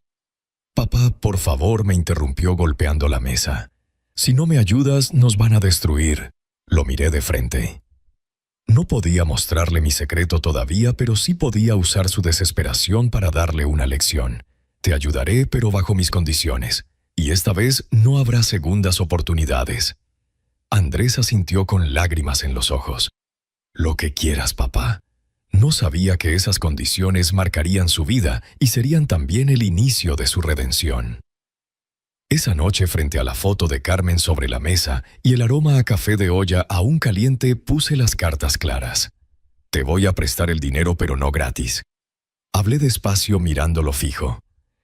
Speaker 1: Papá, por favor, me interrumpió golpeando la mesa. Si no me ayudas, nos van a destruir. Lo miré de frente. No podía mostrarle mi secreto todavía, pero sí podía usar su desesperación para darle una lección. Te ayudaré, pero bajo mis condiciones. Y esta vez no habrá segundas oportunidades. Andrés asintió con lágrimas en los ojos. Lo que quieras, papá. No sabía que esas condiciones marcarían su vida y serían también el inicio de su redención. Esa noche, frente a la foto de Carmen sobre la mesa y el aroma a café de olla aún caliente, puse las cartas claras. Te voy a prestar el dinero, pero no gratis. Hablé despacio mirándolo fijo.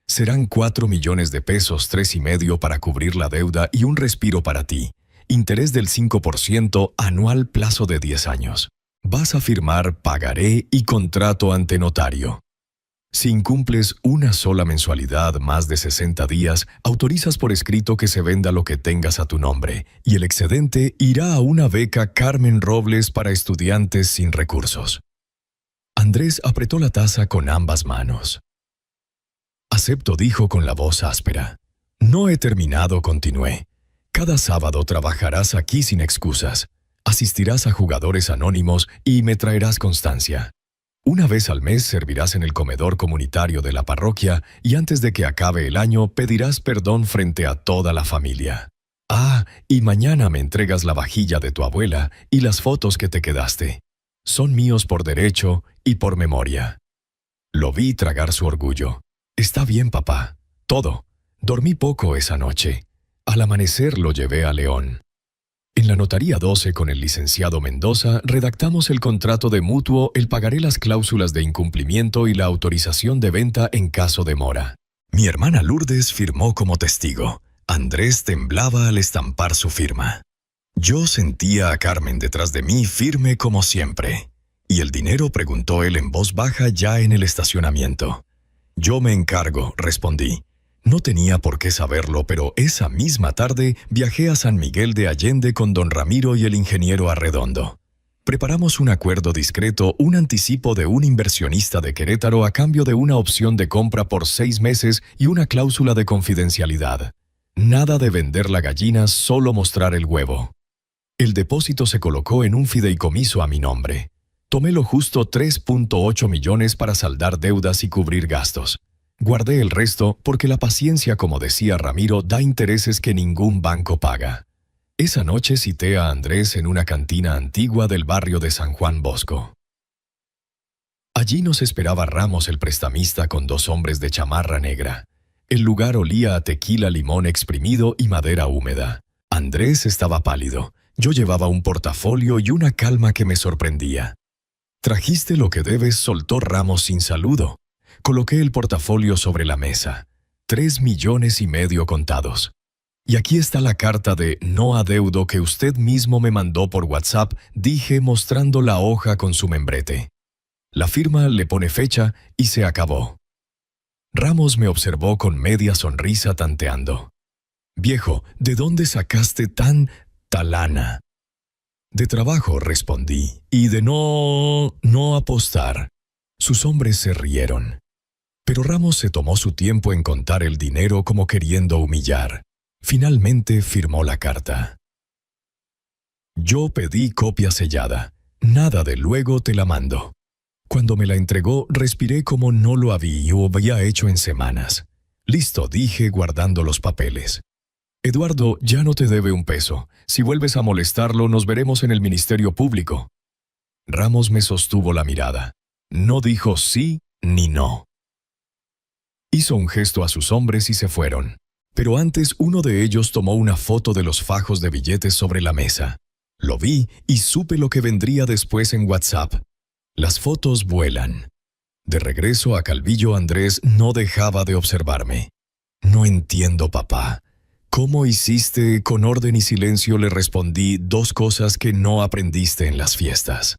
Speaker 1: Serán 4 millones de pesos, 3,5 para cubrir la deuda y un respiro para ti. Interés del 5% anual, plazo de 10 años. Vas a firmar pagaré y contrato ante notario. Si incumples una sola mensualidad más de 60 días, autorizas por escrito que se venda lo que tengas a tu nombre, y el excedente irá a una beca Carmen Robles para estudiantes sin recursos. Andrés apretó la taza con ambas manos. Acepto, dijo con la voz áspera. No he terminado, continué. Cada sábado trabajarás aquí sin excusas. Asistirás a jugadores anónimos y me traerás constancia. Una vez al mes servirás en el comedor comunitario de la parroquia y antes de que acabe el año pedirás perdón frente a toda la familia. Ah, y mañana me entregas la vajilla de tu abuela y las fotos que te quedaste. Son míos por derecho y por memoria. Lo vi tragar su orgullo. Está bien, papá. Todo. Dormí poco esa noche. Al amanecer lo llevé a León. En la notaría 12 con el licenciado Mendoza redactamos el contrato de mutuo, el pagaré, las cláusulas de incumplimiento y la autorización de venta en caso de mora. Mi hermana Lourdes firmó como testigo. Andrés temblaba al estampar su firma. Yo sentía a Carmen detrás de mí firme como siempre. ¿Y el dinero?, preguntó él en voz baja ya en el estacionamiento. Yo me encargo, respondí. No tenía por qué saberlo, pero esa misma tarde viajé a San Miguel de Allende con don Ramiro y el ingeniero Arredondo. Preparamos un acuerdo discreto, un anticipo de un inversionista de Querétaro a cambio de una opción de compra por 6 meses y una cláusula de confidencialidad. Nada de vender la gallina, solo mostrar el huevo. El depósito se colocó en un fideicomiso a mi nombre. Tomé lo justo, 3,8 millones para saldar deudas y cubrir gastos. Guardé el resto porque la paciencia, como decía Ramiro, da intereses que ningún banco paga. Esa noche cité a Andrés en una cantina antigua del barrio de San Juan Bosco. Allí nos esperaba Ramos, el prestamista, con 2 hombres de chamarra negra. El lugar olía a tequila, limón exprimido y madera húmeda. Andrés estaba pálido. Yo llevaba un portafolio y una calma que me sorprendía. «Trajiste lo que debes», soltó Ramos sin saludo. Coloqué el portafolio sobre la mesa. 3,5 millones contados. Y aquí está la carta de no adeudo que usted mismo me mandó por WhatsApp, dije mostrando la hoja con su membrete. La firma le pone fecha y se acabó. Ramos me observó con media sonrisa tanteando. «Viejo, ¿de dónde sacaste tanta lana?» «De trabajo», respondí, «y de no apostar». Sus hombres se rieron. Pero Ramos se tomó su tiempo en contar el dinero como queriendo humillar. Finalmente firmó la carta. Yo pedí copia sellada. Nada de luego te la mando. Cuando me la entregó, respiré como no lo había hecho en semanas. Listo, dije guardando los papeles. Eduardo ya no te debe un peso. Si vuelves a molestarlo, nos veremos en el Ministerio Público. Ramos me sostuvo la mirada. No dijo sí ni no. Hizo un gesto a sus hombres y se fueron. Pero antes uno de ellos tomó una foto de los fajos de billetes sobre la mesa. Lo vi y supe lo que vendría después en WhatsApp. Las fotos vuelan. De regreso a Calvillo, Andrés no dejaba de observarme. «No entiendo, papá. ¿Cómo hiciste? Con orden y silencio le respondí 2 cosas que no aprendiste en las fiestas.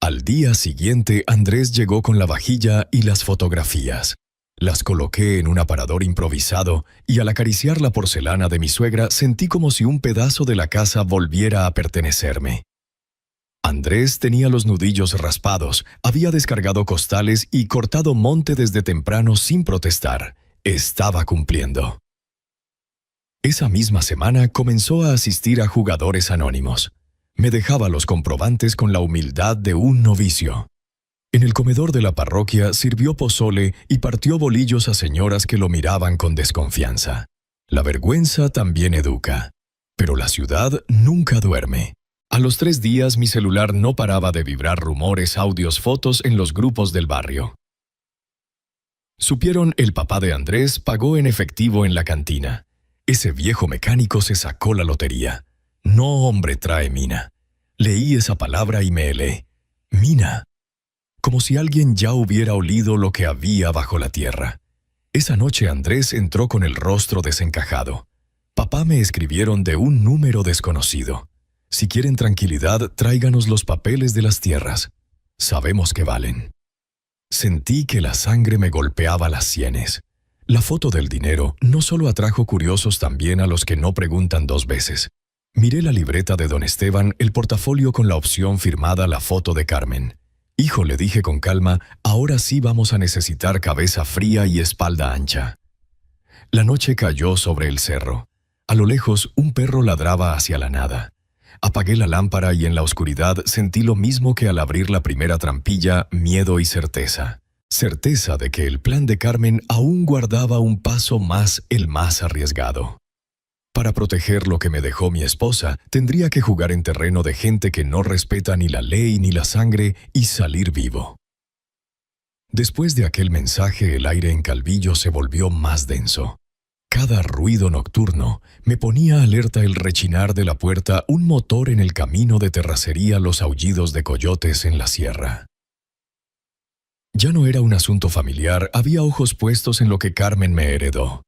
Speaker 1: Al día siguiente, Andrés llegó con la vajilla y las fotografías. Las coloqué en un aparador improvisado y al acariciar la porcelana de mi suegra sentí como si un pedazo de la casa volviera a pertenecerme. Andrés tenía los nudillos raspados, había descargado costales y cortado monte desde temprano sin protestar. Estaba cumpliendo. Esa misma semana comenzó a asistir a jugadores anónimos. Me dejaba los comprobantes con la humildad de un novicio. En el comedor de la parroquia sirvió pozole y partió bolillos a señoras que lo miraban con desconfianza. La vergüenza también educa. Pero la ciudad nunca duerme. A los 3 días mi celular no paraba de vibrar rumores, audios, fotos en los grupos del barrio. Supieron el papá de Andrés pagó en efectivo en la cantina. Ese viejo mecánico se sacó la lotería. No, hombre, trae mina. Leí esa palabra y me helé. Mina. Como si alguien ya hubiera olido lo que había bajo la tierra. Esa noche Andrés entró con el rostro desencajado. Papá me escribieron de un número desconocido. Si quieren tranquilidad, tráiganos los papeles de las tierras. Sabemos que valen. Sentí que la sangre me golpeaba las sienes. La foto del dinero no solo atrajo curiosos, también a los que no preguntan 2 veces. Miré la libreta de don Esteban, el portafolio con la opción firmada, la foto de Carmen. Hijo, le dije con calma, ahora sí vamos a necesitar cabeza fría y espalda ancha. La noche cayó sobre el cerro. A lo lejos, un perro ladraba hacia la nada. Apagué la lámpara y en la oscuridad sentí lo mismo que al abrir la primera trampilla, miedo y certeza. Certeza de que el plan de Carmen aún guardaba un paso más, el más arriesgado. Para proteger lo que me dejó mi esposa, tendría que jugar en terreno de gente que no respeta ni la ley ni la sangre y salir vivo. Después de aquel mensaje, el aire en Calvillo se volvió más denso. Cada ruido nocturno me ponía alerta, el rechinar de la puerta, un motor en el camino de terracería, los aullidos de coyotes en la sierra. Ya no era un asunto familiar, había ojos puestos en lo que Carmen me heredó.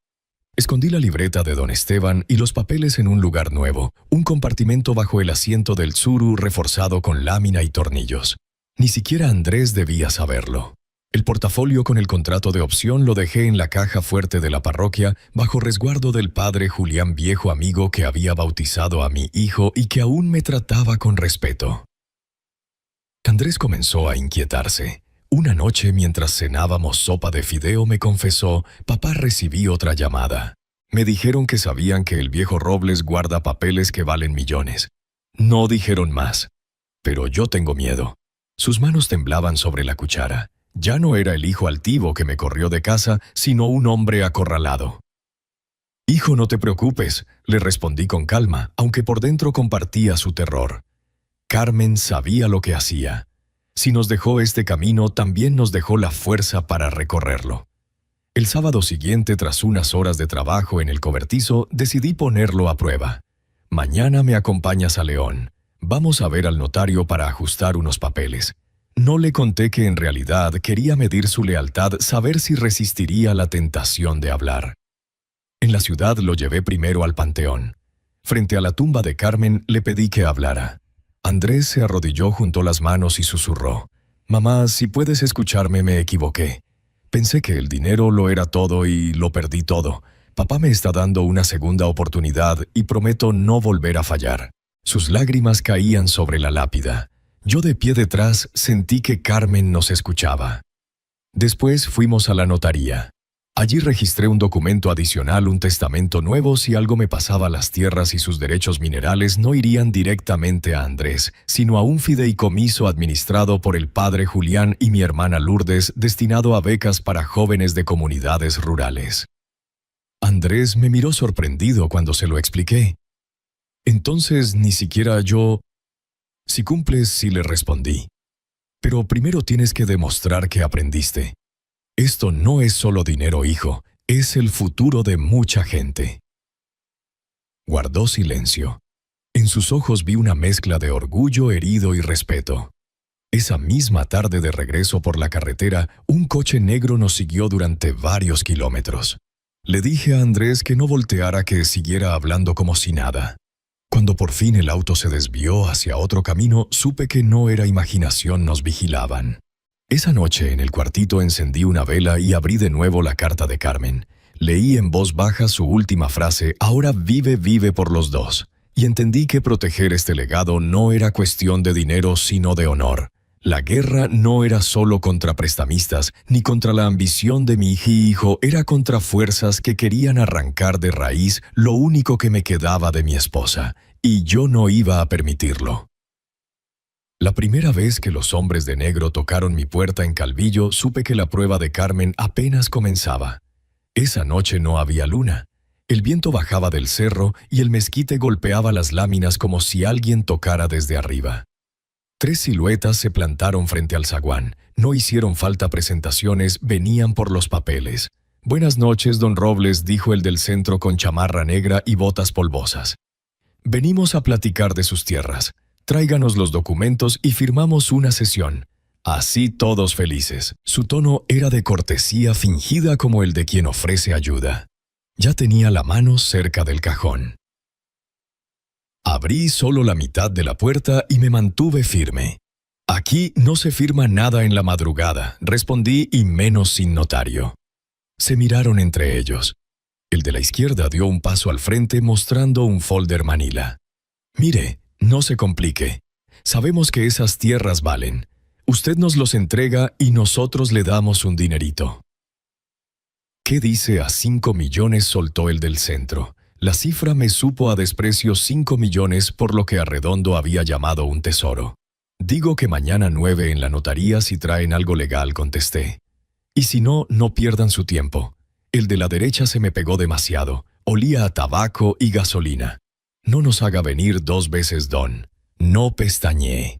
Speaker 1: Escondí la libreta de don Esteban y los papeles en un lugar nuevo, un compartimento bajo el asiento del Tsuru reforzado con lámina y tornillos. Ni siquiera Andrés debía saberlo. El portafolio con el contrato de opción lo dejé en la caja fuerte de la parroquia, bajo resguardo del padre Julián, viejo amigo que había bautizado a mi hijo y que aún me trataba con respeto. Andrés comenzó a inquietarse. Una noche, mientras cenábamos sopa de fideo, me confesó: papá, recibí otra llamada. Me dijeron que sabían que el viejo Robles guarda papeles que valen millones. No dijeron más. Pero yo tengo miedo. Sus manos temblaban sobre la cuchara. Ya no era el hijo altivo que me corrió de casa, sino un hombre acorralado. Hijo, no te preocupes, le respondí con calma, aunque por dentro compartía su terror. Carmen sabía lo que hacía. Si nos dejó este camino, también nos dejó la fuerza para recorrerlo. El sábado siguiente, tras unas horas de trabajo en el cobertizo, decidí ponerlo a prueba. Mañana me acompañas a León. Vamos a ver al notario para ajustar unos papeles. No le conté que en realidad quería medir su lealtad, saber si resistiría la tentación de hablar. En la ciudad lo llevé primero al panteón. Frente a la tumba de Carmen le pedí que hablara. Andrés se arrodilló, juntó las manos y susurró: mamá, si puedes escucharme, me equivoqué. Pensé que el dinero lo era todo y lo perdí todo. Papá me está dando una segunda oportunidad y prometo no volver a fallar. Sus lágrimas caían sobre la lápida. Yo, de pie detrás, sentí que Carmen nos escuchaba. Después fuimos a la notaría. Allí registré un documento adicional, un testamento nuevo. Si algo me pasaba, las tierras y sus derechos minerales no irían directamente a Andrés, sino a un fideicomiso administrado por el padre Julián y mi hermana Lourdes, destinado a becas para jóvenes de comunidades rurales. Andrés me miró sorprendido cuando se lo expliqué. Entonces, ni siquiera yo... Si cumples, sí, le respondí. Pero primero tienes que demostrar que aprendiste. Esto no es solo dinero, hijo, es el futuro de mucha gente. Guardó silencio. En sus ojos vi una mezcla de orgullo herido y respeto. Esa misma tarde, de regreso por la carretera, un coche negro nos siguió durante varios kilómetros. Le dije a Andrés que no volteara, que siguiera hablando como si nada. Cuando por fin el auto se desvió hacia otro camino, supe que no era imaginación, nos vigilaban. Esa noche en el cuartito encendí una vela y abrí de nuevo la carta de Carmen. Leí en voz baja su última frase: ahora vive por los dos. Y entendí que proteger este legado no era cuestión de dinero, sino de honor. La guerra no era solo contra prestamistas, ni contra la ambición de mi hijo, era contra fuerzas que querían arrancar de raíz lo único que me quedaba de mi esposa, y yo no iba a permitirlo. La primera vez que los hombres de negro tocaron mi puerta en Calvillo, supe que la prueba de Carmen apenas comenzaba. Esa noche no había luna. El viento bajaba del cerro y el mezquite golpeaba las láminas como si alguien tocara desde arriba. 3 siluetas se plantaron frente al zaguán. No hicieron falta presentaciones, venían por los papeles. «Buenas noches, don Robles», dijo el del centro con chamarra negra y botas polvosas. «Venimos a platicar de sus tierras. Tráiganos los documentos y firmamos una sesión». Así todos felices. Su tono era de cortesía fingida, como el de quien ofrece ayuda. Ya tenía la mano cerca del cajón. Abrí solo la mitad de la puerta y me mantuve firme. «Aquí no se firma nada en la madrugada», respondí, «y menos sin notario». Se miraron entre ellos. El de la izquierda dio un paso al frente mostrando un folder manila. «Mire, no se complique. Sabemos que esas tierras valen. Usted nos los entrega y nosotros le damos un dinerito». «¿Qué dice a 5 millones?» soltó el del centro. La cifra me supo a desprecio. 5 millones, por lo que Arredondo había llamado un tesoro. «Digo que mañana 9 en la notaría si traen algo legal», contesté. «Y si no, no pierdan su tiempo». El de la derecha se me pegó demasiado. Olía a tabaco y gasolina. «No nos haga venir 2 veces, don». No pestañeé.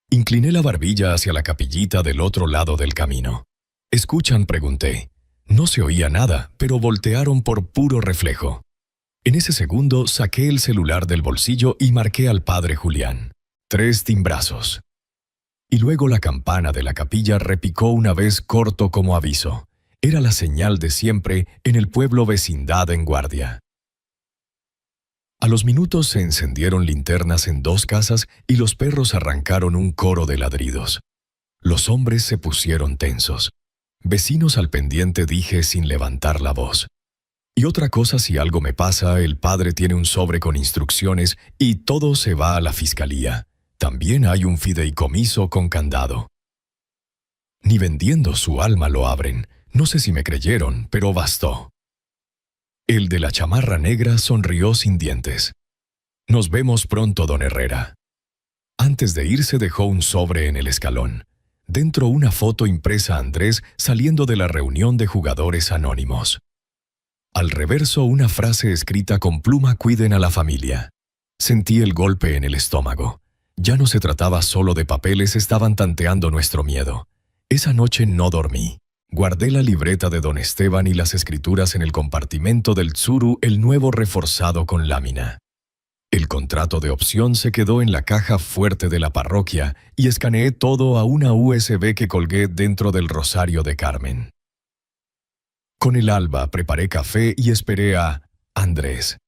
Speaker 1: Incliné la barbilla hacia la capillita del otro lado del camino. «¿Escuchan?», pregunté. No se oía nada, pero voltearon por puro reflejo. En ese segundo saqué el celular del bolsillo y marqué al padre Julián. 3 timbrazos. Y luego la campana de la capilla repicó una vez, corto como aviso. Era la señal de siempre en el pueblo: vecindad en guardia. A los minutos se encendieron linternas en 2 casas y los perros arrancaron un coro de ladridos. Los hombres se pusieron tensos. «Vecinos al pendiente», dije sin levantar la voz. «Y otra cosa, si algo me pasa, el padre tiene un sobre con instrucciones y todo se va a la fiscalía. También hay un fideicomiso con candado». Ni vendiendo su alma lo abren. No sé si me creyeron, pero bastó. El de la chamarra negra sonrió sin dientes. «Nos vemos pronto, don Herrera». Antes de irse dejó un sobre en el escalón. Dentro una foto impresa a Andrés saliendo de la reunión de jugadores anónimos. Al reverso una frase escrita con pluma: «Cuiden a la familia». Sentí el golpe en el estómago. Ya no se trataba solo de papeles, estaban tanteando nuestro miedo. Esa noche no dormí. Guardé la libreta de don Esteban y las escrituras en el compartimento del Tsuru, el nuevo reforzado con lámina. El contrato de opción se quedó en la caja fuerte de la parroquia y escaneé todo a una USB que colgué dentro del rosario de Carmen. Con el alba preparé café y esperé a Andrés.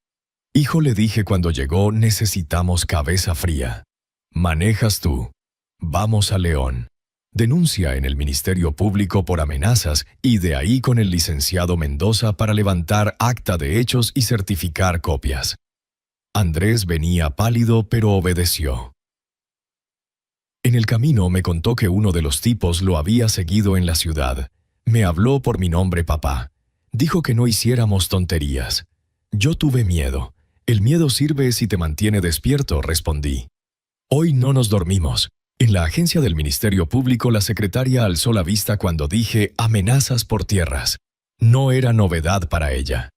Speaker 1: «Hijo», le dije cuando llegó, «necesitamos cabeza fría. Manejas tú. Vamos a León. Denuncia en el Ministerio Público por amenazas y de ahí con el licenciado Mendoza para levantar acta de hechos y certificar copias». Andrés venía pálido, pero obedeció. En el camino me contó que uno de los tipos lo había seguido en la ciudad. Me habló por mi nombre, papá. Dijo que no hiciéramos tonterías. Yo tuve miedo. «El miedo sirve si te mantiene despierto», respondí. Hoy no nos dormimos. En la agencia del Ministerio Público la secretaria alzó la vista cuando dije «amenazas por tierras». No era novedad para ella.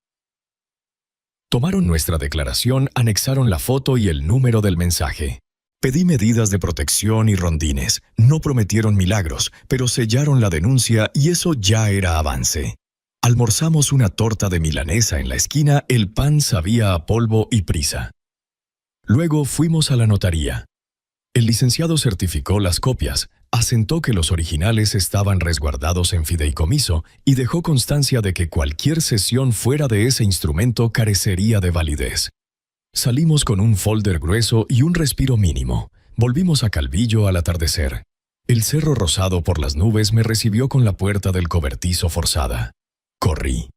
Speaker 1: Tomaron nuestra declaración, anexaron la foto y el número del mensaje. Pedí medidas de protección y rondines. No prometieron milagros, pero sellaron la denuncia y eso ya era avance. Almorzamos una torta de milanesa en la esquina, el pan sabía a polvo y prisa. Luego fuimos a la notaría. El licenciado certificó las copias. Asentó que los originales estaban resguardados en fideicomiso y dejó constancia de que cualquier cesión fuera de ese instrumento carecería de validez. Salimos con un folder grueso y un respiro mínimo. Volvimos a Calvillo al atardecer. El cerro rosado por las nubes me recibió con la puerta del cobertizo forzada. Corrí.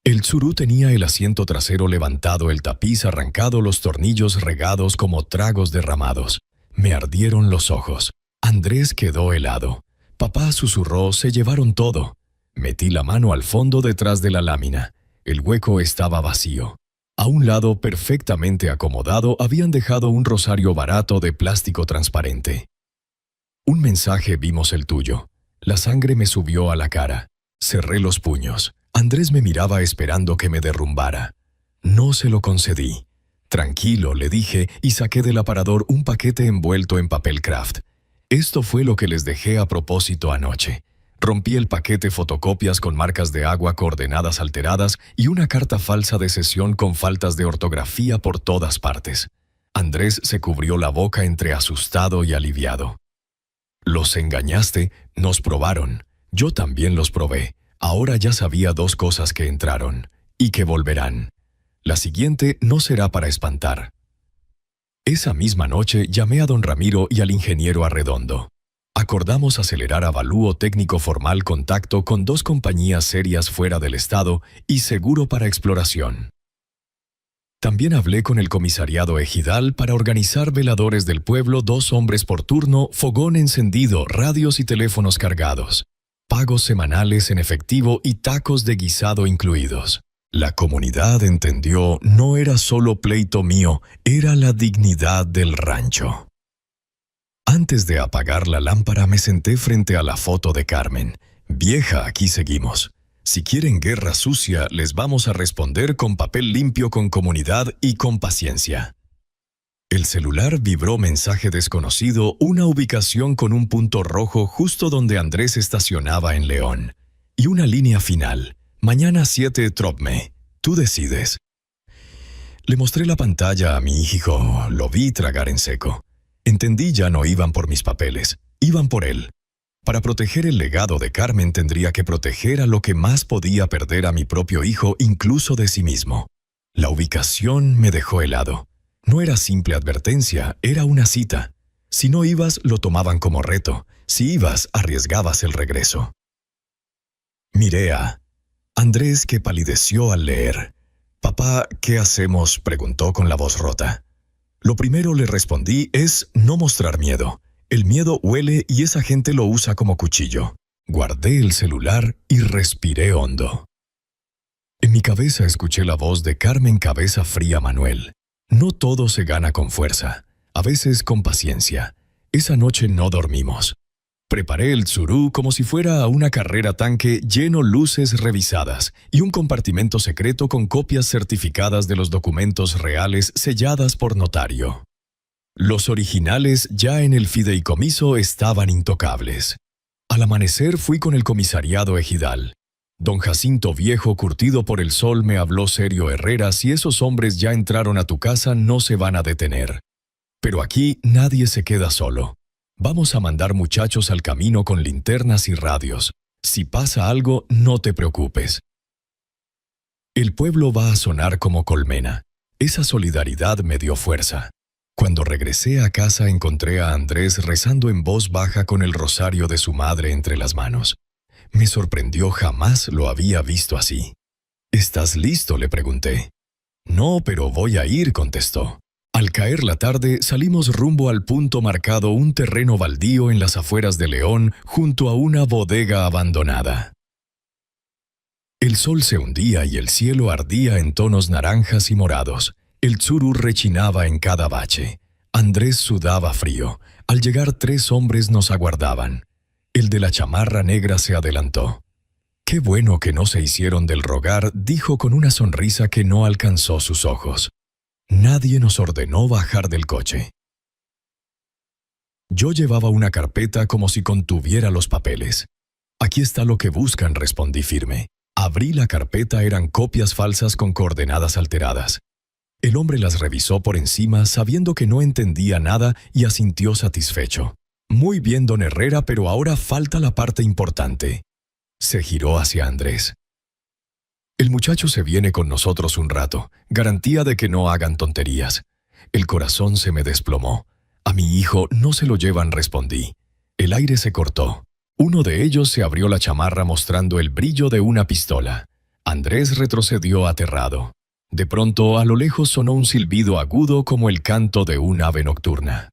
Speaker 1: El Tsuru tenía el asiento trasero levantado, el tapiz arrancado, los tornillos regados como tragos derramados. Me ardieron los ojos. Andrés quedó helado. Papá susurró: se llevaron todo. Metí la mano al fondo detrás de la lámina. El hueco estaba vacío. A un lado, perfectamente acomodado, habían dejado un rosario barato de plástico transparente. Un mensaje: vimos el tuyo. La sangre me subió a la cara. Cerré los puños. Andrés me miraba esperando que me derrumbara. No se lo concedí. Tranquilo, le dije, y saqué del aparador un paquete envuelto en papel craft. Esto fue lo que les dejé a propósito anoche. Rompí el paquete, fotocopias con marcas de agua, coordenadas alteradas y una carta falsa de cesión con faltas de ortografía por todas partes. Andrés se cubrió la boca entre asustado y aliviado. Los engañaste, nos probaron. Yo también los probé. Ahora ya sabía dos cosas que entraron y que volverán. La siguiente no será para espantar. Esa misma noche llamé a don Ramiro y al ingeniero Arredondo. Acordamos acelerar avalúo técnico formal, contacto con 2 compañías serias fuera del estado y seguro para exploración. También hablé con el comisariado ejidal para organizar veladores del pueblo, 2 hombres por turno, fogón encendido, radios y teléfonos cargados, pagos semanales en efectivo y tacos de guisado incluidos. La comunidad entendió, no era solo pleito mío, era la dignidad del rancho. Antes de apagar la lámpara me senté frente a la foto de Carmen. Vieja, aquí seguimos. Si quieren guerra sucia, les vamos a responder con papel limpio, con comunidad y con paciencia. El celular vibró: mensaje desconocido, una ubicación con un punto rojo justo donde Andrés estacionaba en León. Y una línea final: mañana 7 Tropme, tú decides. Le mostré la pantalla a mi hijo, lo vi tragar en seco. Entendí, ya no iban por mis papeles, iban por él. Para proteger el legado de Carmen tendría que proteger a lo que más podía perder, a mi propio hijo, incluso de sí mismo. La ubicación me dejó helado. No era simple advertencia, era una cita. Si no ibas, lo tomaban como reto. Si ibas, arriesgabas el regreso. Miré a Andrés, que palideció al leer. «Papá, ¿qué hacemos?», preguntó con la voz rota. Lo primero, le respondí, es no mostrar miedo. El miedo huele y esa gente lo usa como cuchillo. Guardé el celular y respiré hondo. En mi cabeza escuché la voz de Carmen Cabeza Fría Manuel. No todo se gana con fuerza, a veces con paciencia. Esa noche no dormimos. Preparé el Tsuru como si fuera una carrera tanque, lleno luces revisadas y un compartimento secreto con copias certificadas de los documentos reales selladas por notario. Los originales ya en el fideicomiso estaban intocables. Al amanecer fui con el comisariado ejidal. Don Jacinto Viejo, curtido por el sol, me habló serio: Herrera, si esos hombres ya entraron a tu casa, no se van a detener. Pero aquí nadie se queda solo. Vamos a mandar muchachos al camino con linternas y radios. Si pasa algo, no te preocupes. El pueblo va a sonar como colmena. Esa solidaridad me dio fuerza. Cuando regresé a casa encontré a Andrés rezando en voz baja con el rosario de su madre entre las manos. Me sorprendió, jamás lo había visto así. «¿Estás listo?», le pregunté. «No, pero voy a ir», contestó. Al caer la tarde salimos rumbo al punto marcado, un terreno baldío en las afueras de León, junto a una bodega abandonada. El sol se hundía y el cielo ardía en tonos naranjas y morados. El Tsuru rechinaba en cada bache. Andrés sudaba frío. Al llegar 3 hombres nos aguardaban. El de la chamarra negra se adelantó. «Qué bueno que no se hicieron del rogar», dijo con una sonrisa que no alcanzó sus ojos. Nadie nos ordenó bajar del coche. Yo llevaba una carpeta como si contuviera los papeles. «Aquí está lo que buscan», respondí firme. Abrí la carpeta, eran copias falsas con coordenadas alteradas. El hombre las revisó por encima, sabiendo que no entendía nada, y asintió satisfecho. Muy bien, don Herrera, pero ahora falta la parte importante. Se giró hacia Andrés. El muchacho se viene con nosotros un rato, garantía de que no hagan tonterías. El corazón se me desplomó. A mi hijo no se lo llevan, respondí. El aire se cortó. Uno de ellos se abrió la chamarra mostrando el brillo de una pistola. Andrés retrocedió aterrado. De pronto, a lo lejos sonó un silbido agudo como el canto de un ave nocturna.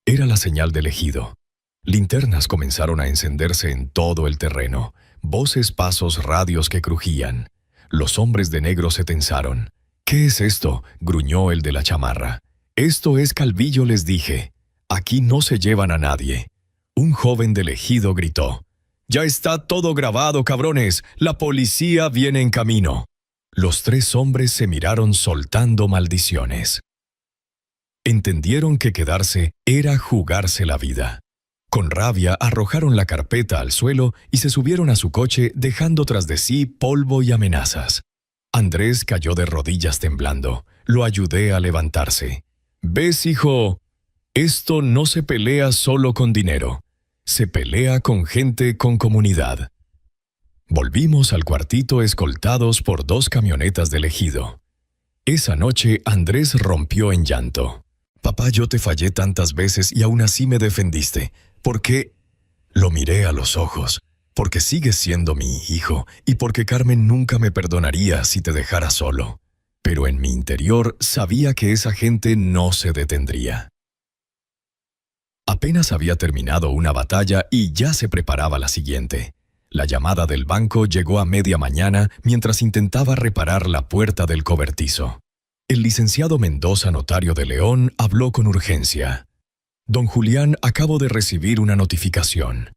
Speaker 1: Era la señal del ejido. Linternas comenzaron a encenderse en todo el terreno. Voces, pasos, radios que crujían. Los hombres de negro se tensaron. «¿Qué es esto?», gruñó el de la chamarra. «Esto es Calvillo», les dije. «Aquí no se llevan a nadie». Un joven del ejido gritó. «Ya está todo grabado, cabrones. La policía viene en camino». Los tres hombres se miraron soltando maldiciones. Entendieron que quedarse era jugarse la vida. Con rabia arrojaron la carpeta al suelo y se subieron a su coche dejando tras de sí polvo y amenazas. Andrés cayó de rodillas temblando. Lo ayudé a levantarse. «¿Ves, hijo? Esto no se pelea solo con dinero. Se pelea con gente, con comunidad». Volvimos al cuartito escoltados por 2 camionetas del ejido. Esa noche Andrés rompió en llanto. «Papá, yo te fallé tantas veces y aún así me defendiste. ¿Por qué?» Lo miré a los ojos. «Porque sigues siendo mi hijo y porque Carmen nunca me perdonaría si te dejara solo». Pero en mi interior sabía que esa gente no se detendría. Apenas había terminado una batalla y ya se preparaba la siguiente. La llamada del banco llegó a media mañana mientras intentaba reparar la puerta del cobertizo. El licenciado Mendoza, notario de León, habló con urgencia. «Don Julián, acabo de recibir una notificación.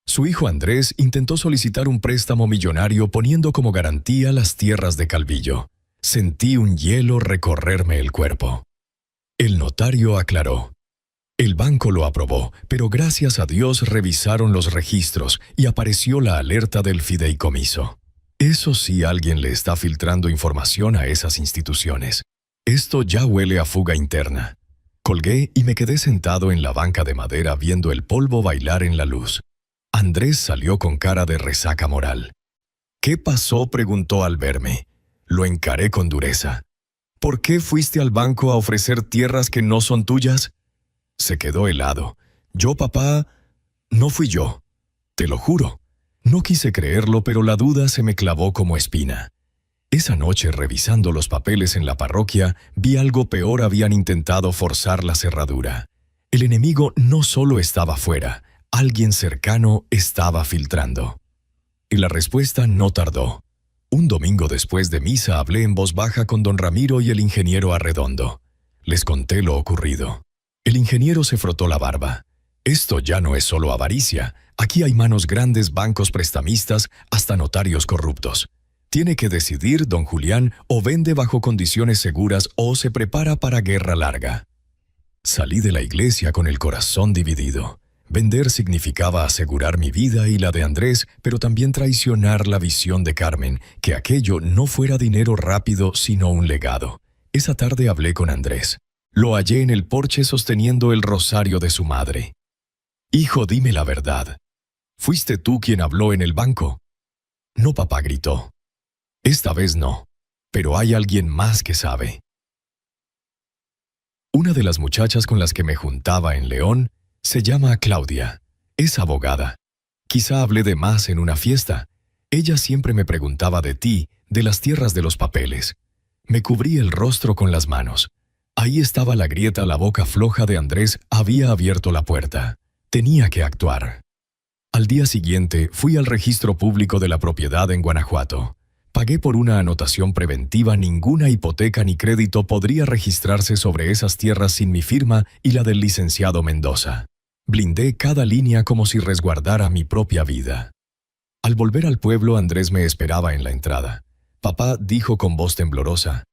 Speaker 1: Su hijo Andrés intentó solicitar un préstamo millonario poniendo como garantía las tierras de Calvillo. Sentí un hielo recorrerme el cuerpo». El notario aclaró. El banco lo aprobó, pero gracias a Dios revisaron los registros y apareció la alerta del fideicomiso. Eso sí, alguien le está filtrando información a esas instituciones. Esto ya huele a fuga interna. Colgué y me quedé sentado en la banca de madera viendo el polvo bailar en la luz. Andrés salió con cara de resaca moral. «¿Qué pasó?», preguntó al verme. Lo encaré con dureza. «¿Por qué fuiste al banco a ofrecer tierras que no son tuyas?». Se quedó helado. «Yo, papá, no fui yo. Te lo juro». No quise creerlo, pero la duda se me clavó como espina. Esa noche, revisando los papeles en la parroquia, vi algo peor: habían intentado forzar la cerradura. El enemigo no solo estaba fuera, alguien cercano estaba filtrando. Y la respuesta no tardó. Un domingo después de misa hablé en voz baja con don Ramiro y el ingeniero Arredondo. Les conté lo ocurrido. El ingeniero se frotó la barba. «Esto ya no es solo avaricia. Aquí hay manos grandes, bancos prestamistas, hasta notarios corruptos. Tiene que decidir, don Julián, o vende bajo condiciones seguras o se prepara para guerra larga». Salí de la iglesia con el corazón dividido. Vender significaba asegurar mi vida y la de Andrés, pero también traicionar la visión de Carmen, que aquello no fuera dinero rápido, sino un legado. Esa tarde hablé con Andrés. Lo hallé en el porche sosteniendo el rosario de su madre. «Hijo, dime la verdad. ¿Fuiste tú quien habló en el banco?». «No, papá», gritó. «Esta vez no. Pero hay alguien más que sabe». Una de las muchachas con las que me juntaba en León se llama Claudia. Es abogada. Quizá hablé de más en una fiesta. Ella siempre me preguntaba de ti, de las tierras de los papeles. Me cubrí el rostro con las manos. Ahí estaba la grieta, la boca floja de Andrés había abierto la puerta. Tenía que actuar. Al día siguiente fui al registro público de la propiedad en Guanajuato. Pagué por una anotación preventiva. Ninguna hipoteca ni crédito podría registrarse sobre esas tierras sin mi firma y la del licenciado Mendoza. Blindé cada línea como si resguardara mi propia vida. Al volver al pueblo, Andrés me esperaba en la entrada. «Papá», dijo con voz temblorosa.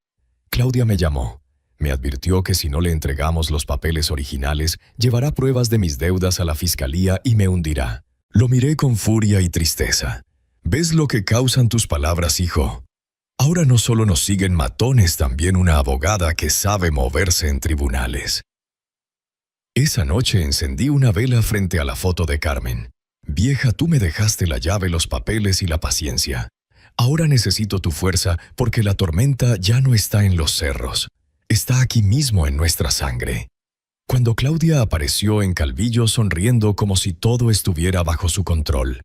Speaker 1: Claudia me llamó. Me advirtió que si no le entregamos los papeles originales, llevará pruebas de mis deudas a la fiscalía y me hundirá. Lo miré con furia y tristeza. «¿Ves lo que causan tus palabras, hijo? Ahora no solo nos siguen matones, también una abogada que sabe moverse en tribunales». Esa noche encendí una vela frente a la foto de Carmen. Vieja, tú me dejaste la llave, los papeles y la paciencia. Ahora necesito tu fuerza porque la tormenta ya no está en los cerros. Está aquí mismo en nuestra sangre. Cuando Claudia apareció en Calvillo sonriendo como si todo estuviera bajo su control,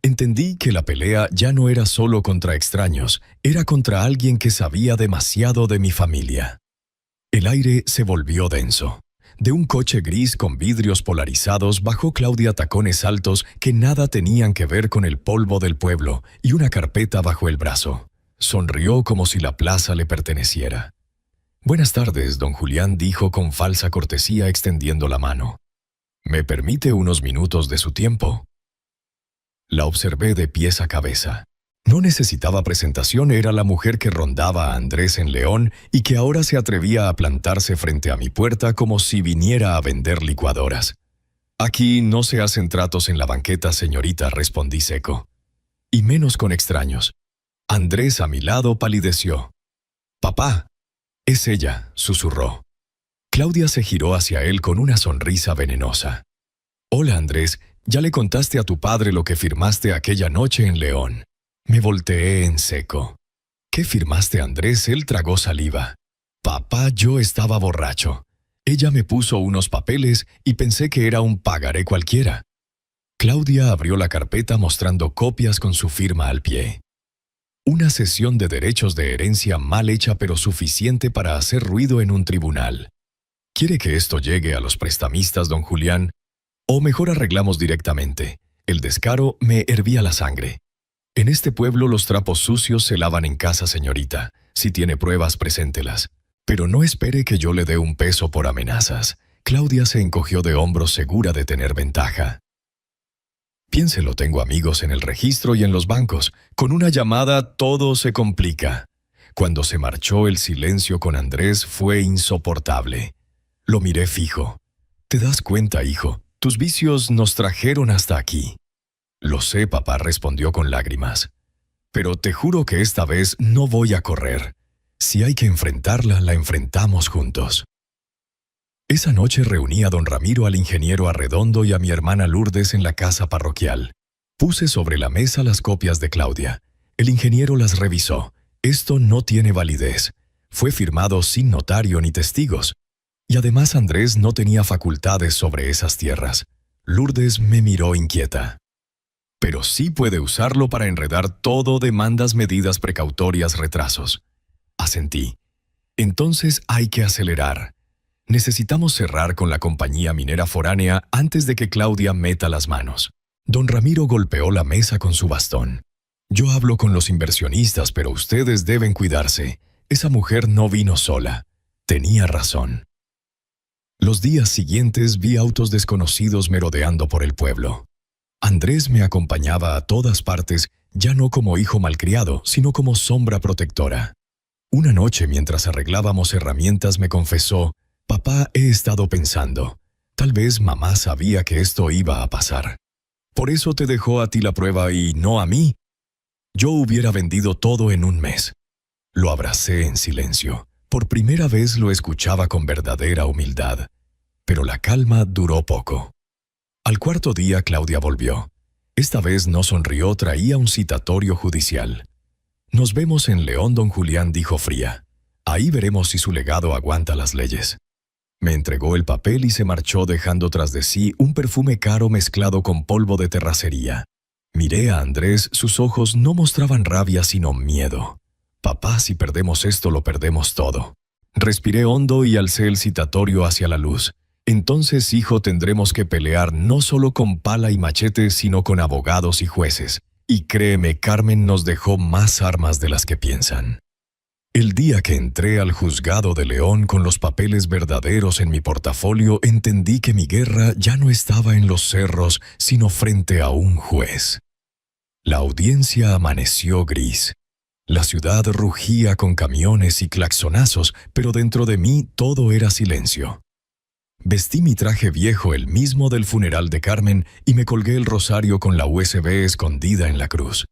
Speaker 1: entendí que la pelea ya no era solo contra extraños, era contra alguien que sabía demasiado de mi familia. El aire se volvió denso. De un coche gris con vidrios polarizados bajó Claudia tacones altos que nada tenían que ver con el polvo del pueblo y una carpeta bajo el brazo. Sonrió como si la plaza le perteneciera. «Buenas tardes», don Julián dijo con falsa cortesía extendiendo la mano. «¿Me permite unos minutos de su tiempo?» La observé de pies a cabeza. No necesitaba presentación, era la mujer que rondaba a Andrés en León y que ahora se atrevía a plantarse frente a mi puerta como si viniera a vender licuadoras. «Aquí no se hacen tratos en la banqueta, señorita», respondí seco. «Y menos con extraños». Andrés a mi lado palideció. «Papá». «Es ella», susurró. Claudia se giró hacia él con una sonrisa venenosa. «Hola, Andrés, ya le contaste a tu padre lo que firmaste aquella noche en León». Me volteé en seco. «¿Qué firmaste, Andrés?». Él tragó saliva. «Papá, yo estaba borracho. Ella me puso unos papeles y pensé que era un pagaré cualquiera». Claudia abrió la carpeta mostrando copias con su firma al pie. Una cesión de derechos de herencia mal hecha pero suficiente para hacer ruido en un tribunal. ¿Quiere que esto llegue a los prestamistas, don Julián? ¿O mejor arreglamos directamente? El descaro me hervía la sangre. En este pueblo los trapos sucios se lavan en casa, señorita. Si tiene pruebas, preséntelas. Pero no espere que yo le dé un peso por amenazas. Claudia se encogió de hombros segura de tener ventaja. Piénselo, tengo amigos en el registro y en los bancos. Con una llamada todo se complica. Cuando se marchó, el silencio con Andrés fue insoportable. Lo miré fijo. ¿Te das cuenta, hijo? Tus vicios nos trajeron hasta aquí. Lo sé, papá, respondió con lágrimas. Pero te juro que esta vez no voy a correr. Si hay que enfrentarla, la enfrentamos juntos. Esa noche reuní a don Ramiro, al ingeniero Arredondo y a mi hermana Lourdes en la casa parroquial. Puse sobre la mesa las copias de Claudia. El ingeniero las revisó. Esto no tiene validez. Fue firmado sin notario ni testigos. Y además Andrés no tenía facultades sobre esas tierras. Lourdes me miró inquieta. Pero sí puede usarlo para enredar todo: demandas, medidas precautorias, retrasos. Asentí. Entonces hay que acelerar. Necesitamos cerrar con la compañía minera foránea antes de que Claudia meta las manos. Don Ramiro golpeó la mesa con su bastón. Yo hablo con los inversionistas, pero ustedes deben cuidarse. Esa mujer no vino sola. Tenía razón. Los días siguientes vi autos desconocidos merodeando por el pueblo. Andrés me acompañaba a todas partes, ya no como hijo malcriado, sino como sombra protectora. Una noche, mientras arreglábamos herramientas, me confesó: «Papá, he estado pensando. Tal vez mamá sabía que esto iba a pasar. Por eso te dejó a ti la prueba y no a mí. Yo hubiera vendido todo en un mes». Lo abracé en silencio. Por primera vez lo escuchaba con verdadera humildad. Pero la calma duró poco. Al cuarto día Claudia volvió. Esta vez no sonrió, traía un citatorio judicial. «Nos vemos en León», don Julián dijo fría. «Ahí veremos si su legado aguanta las leyes». Me entregó el papel y se marchó dejando tras de sí un perfume caro mezclado con polvo de terracería. Miré a Andrés, sus ojos no mostraban rabia sino miedo. «Papá, si perdemos esto, lo perdemos todo». Respiré hondo y alcé el citatorio hacia la luz. «Entonces, hijo, tendremos que pelear no solo con pala y machete, sino con abogados y jueces. Y créeme, Carmen nos dejó más armas de las que piensan». El día que entré al juzgado de León con los papeles verdaderos en mi portafolio, entendí que mi guerra ya no estaba en los cerros, sino frente a un juez. La audiencia amaneció gris. La ciudad rugía con camiones y claxonazos, pero dentro de mí todo era silencio. Vestí mi traje viejo, el mismo del funeral de Carmen, y me colgué el rosario con la USB escondida en la cruz.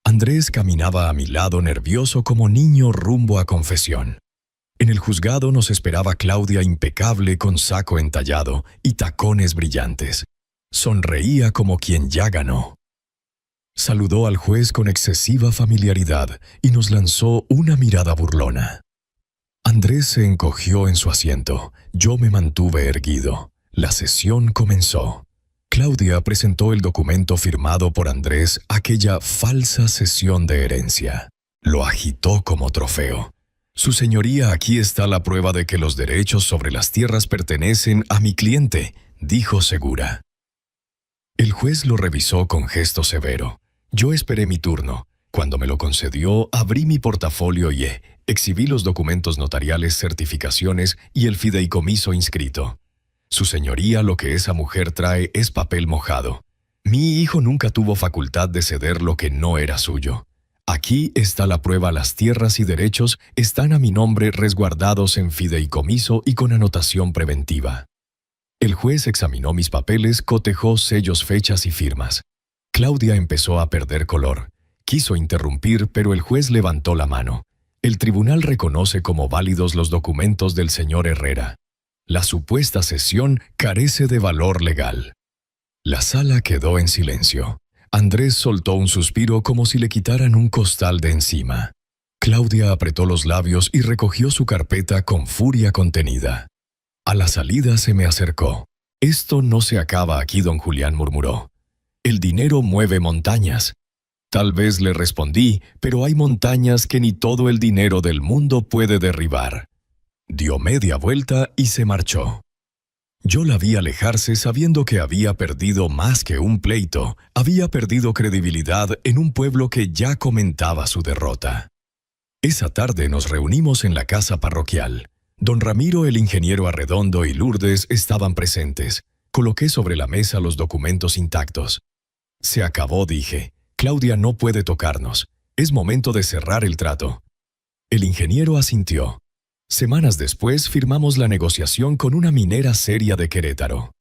Speaker 1: Andrés caminaba a mi lado nervioso como niño rumbo a confesión. En el juzgado nos esperaba Claudia impecable con saco entallado y tacones brillantes. Sonreía como quien ya ganó. Saludó al juez con excesiva familiaridad y nos lanzó una mirada burlona. Andrés se encogió en su asiento. Yo me mantuve erguido. La sesión comenzó. Claudia presentó el documento firmado por Andrés, aquella falsa cesión de herencia. Lo agitó como trofeo. Su señoría, aquí está la prueba de que los derechos sobre las tierras pertenecen a mi cliente, dijo segura. El juez lo revisó con gesto severo. Yo esperé mi turno. Cuando me lo concedió, abrí mi portafolio y exhibí los documentos notariales, certificaciones y el fideicomiso inscrito. Su señoría, lo que esa mujer trae es papel mojado. Mi hijo nunca tuvo facultad de ceder lo que no era suyo. Aquí está la prueba, las tierras y derechos están a mi nombre resguardados en fideicomiso y con anotación preventiva. El juez examinó mis papeles, cotejó sellos, fechas y firmas. Claudia empezó a perder color. Quiso interrumpir, pero el juez levantó la mano. El tribunal reconoce como válidos los documentos del señor Herrera. La supuesta cesión carece de valor legal. La sala quedó en silencio. Andrés soltó un suspiro como si le quitaran un costal de encima. Claudia apretó los labios y recogió su carpeta con furia contenida. A la salida se me acercó. «Esto no se acaba aquí», don Julián murmuró. «El dinero mueve montañas». Tal vez le respondí, pero hay montañas que ni todo el dinero del mundo puede derribar. Dio media vuelta y se marchó. Yo la vi alejarse sabiendo que había perdido más que un pleito, había perdido credibilidad en un pueblo que ya comentaba su derrota. Esa tarde nos reunimos en la casa parroquial. Don Ramiro, el ingeniero Arredondo y Lourdes estaban presentes. Coloqué sobre la mesa los documentos intactos. «Se acabó», dije. «Claudia no puede tocarnos. Es momento de cerrar el trato». El ingeniero asintió. Semanas después firmamos la negociación con una minera seria de Querétaro.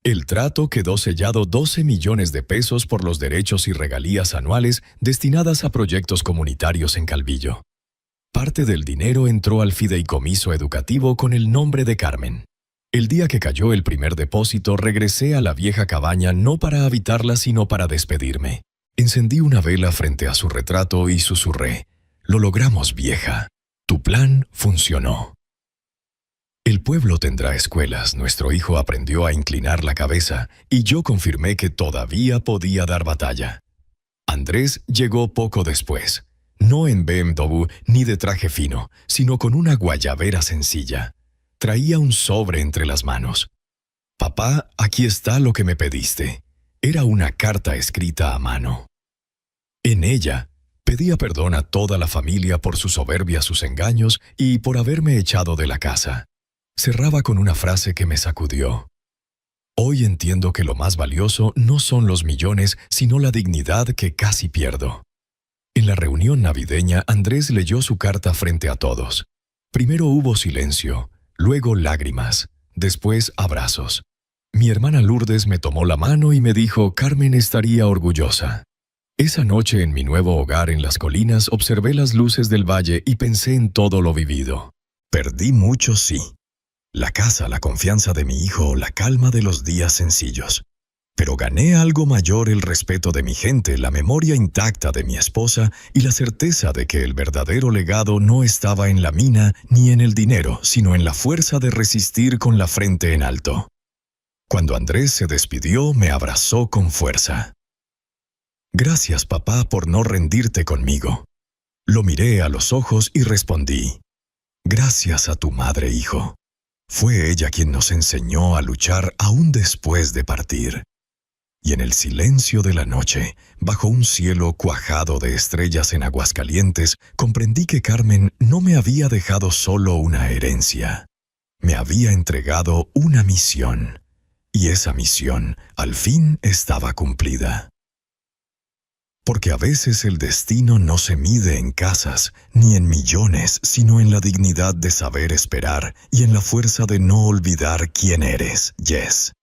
Speaker 1: El trato quedó sellado 12 millones de pesos por los derechos y regalías anuales destinadas a proyectos comunitarios en Calvillo. Parte del dinero entró al fideicomiso educativo con el nombre de Carmen. El día que cayó el primer depósito, regresé a la vieja cabaña no para habitarla, sino para despedirme. Encendí una vela frente a su retrato y susurré: «Lo logramos, vieja. Tu plan funcionó». El pueblo tendrá escuelas, nuestro hijo aprendió a inclinar la cabeza, y yo confirmé que todavía podía dar batalla. Andrés llegó poco después, no en BMW ni de traje fino, sino con una guayabera sencilla. Traía un sobre entre las manos. «Papá, aquí está lo que me pediste». Era una carta escrita a mano. En ella, pedía perdón a toda la familia por su soberbia, sus engaños y por haberme echado de la casa. Cerraba con una frase que me sacudió. «Hoy entiendo que lo más valioso no son los millones, sino la dignidad que casi pierdo». En la reunión navideña, Andrés leyó su carta frente a todos. Primero hubo silencio, luego lágrimas, después abrazos. Mi hermana Lourdes me tomó la mano y me dijo: «Carmen estaría orgullosa». Esa noche en mi nuevo hogar en las colinas observé las luces del valle y pensé en todo lo vivido. Perdí mucho, sí. La casa, la confianza de mi hijo, la calma de los días sencillos. Pero gané algo mayor: el respeto de mi gente, la memoria intacta de mi esposa y la certeza de que el verdadero legado no estaba en la mina ni en el dinero, sino en la fuerza de resistir con la frente en alto. Cuando Andrés se despidió, me abrazó con fuerza. «Gracias, papá, por no rendirte conmigo». Lo miré a los ojos y respondí: «Gracias a tu madre, hijo. Fue ella quien nos enseñó a luchar aún después de partir». Y en el silencio de la noche, bajo un cielo cuajado de estrellas en Aguascalientes, comprendí que Carmen no me había dejado solo una herencia. Me había entregado una misión. Y esa misión, al fin, estaba cumplida. Porque a veces el destino no se mide en casas ni en millones, sino en la dignidad de saber esperar y en la fuerza de no olvidar quién eres. Yes.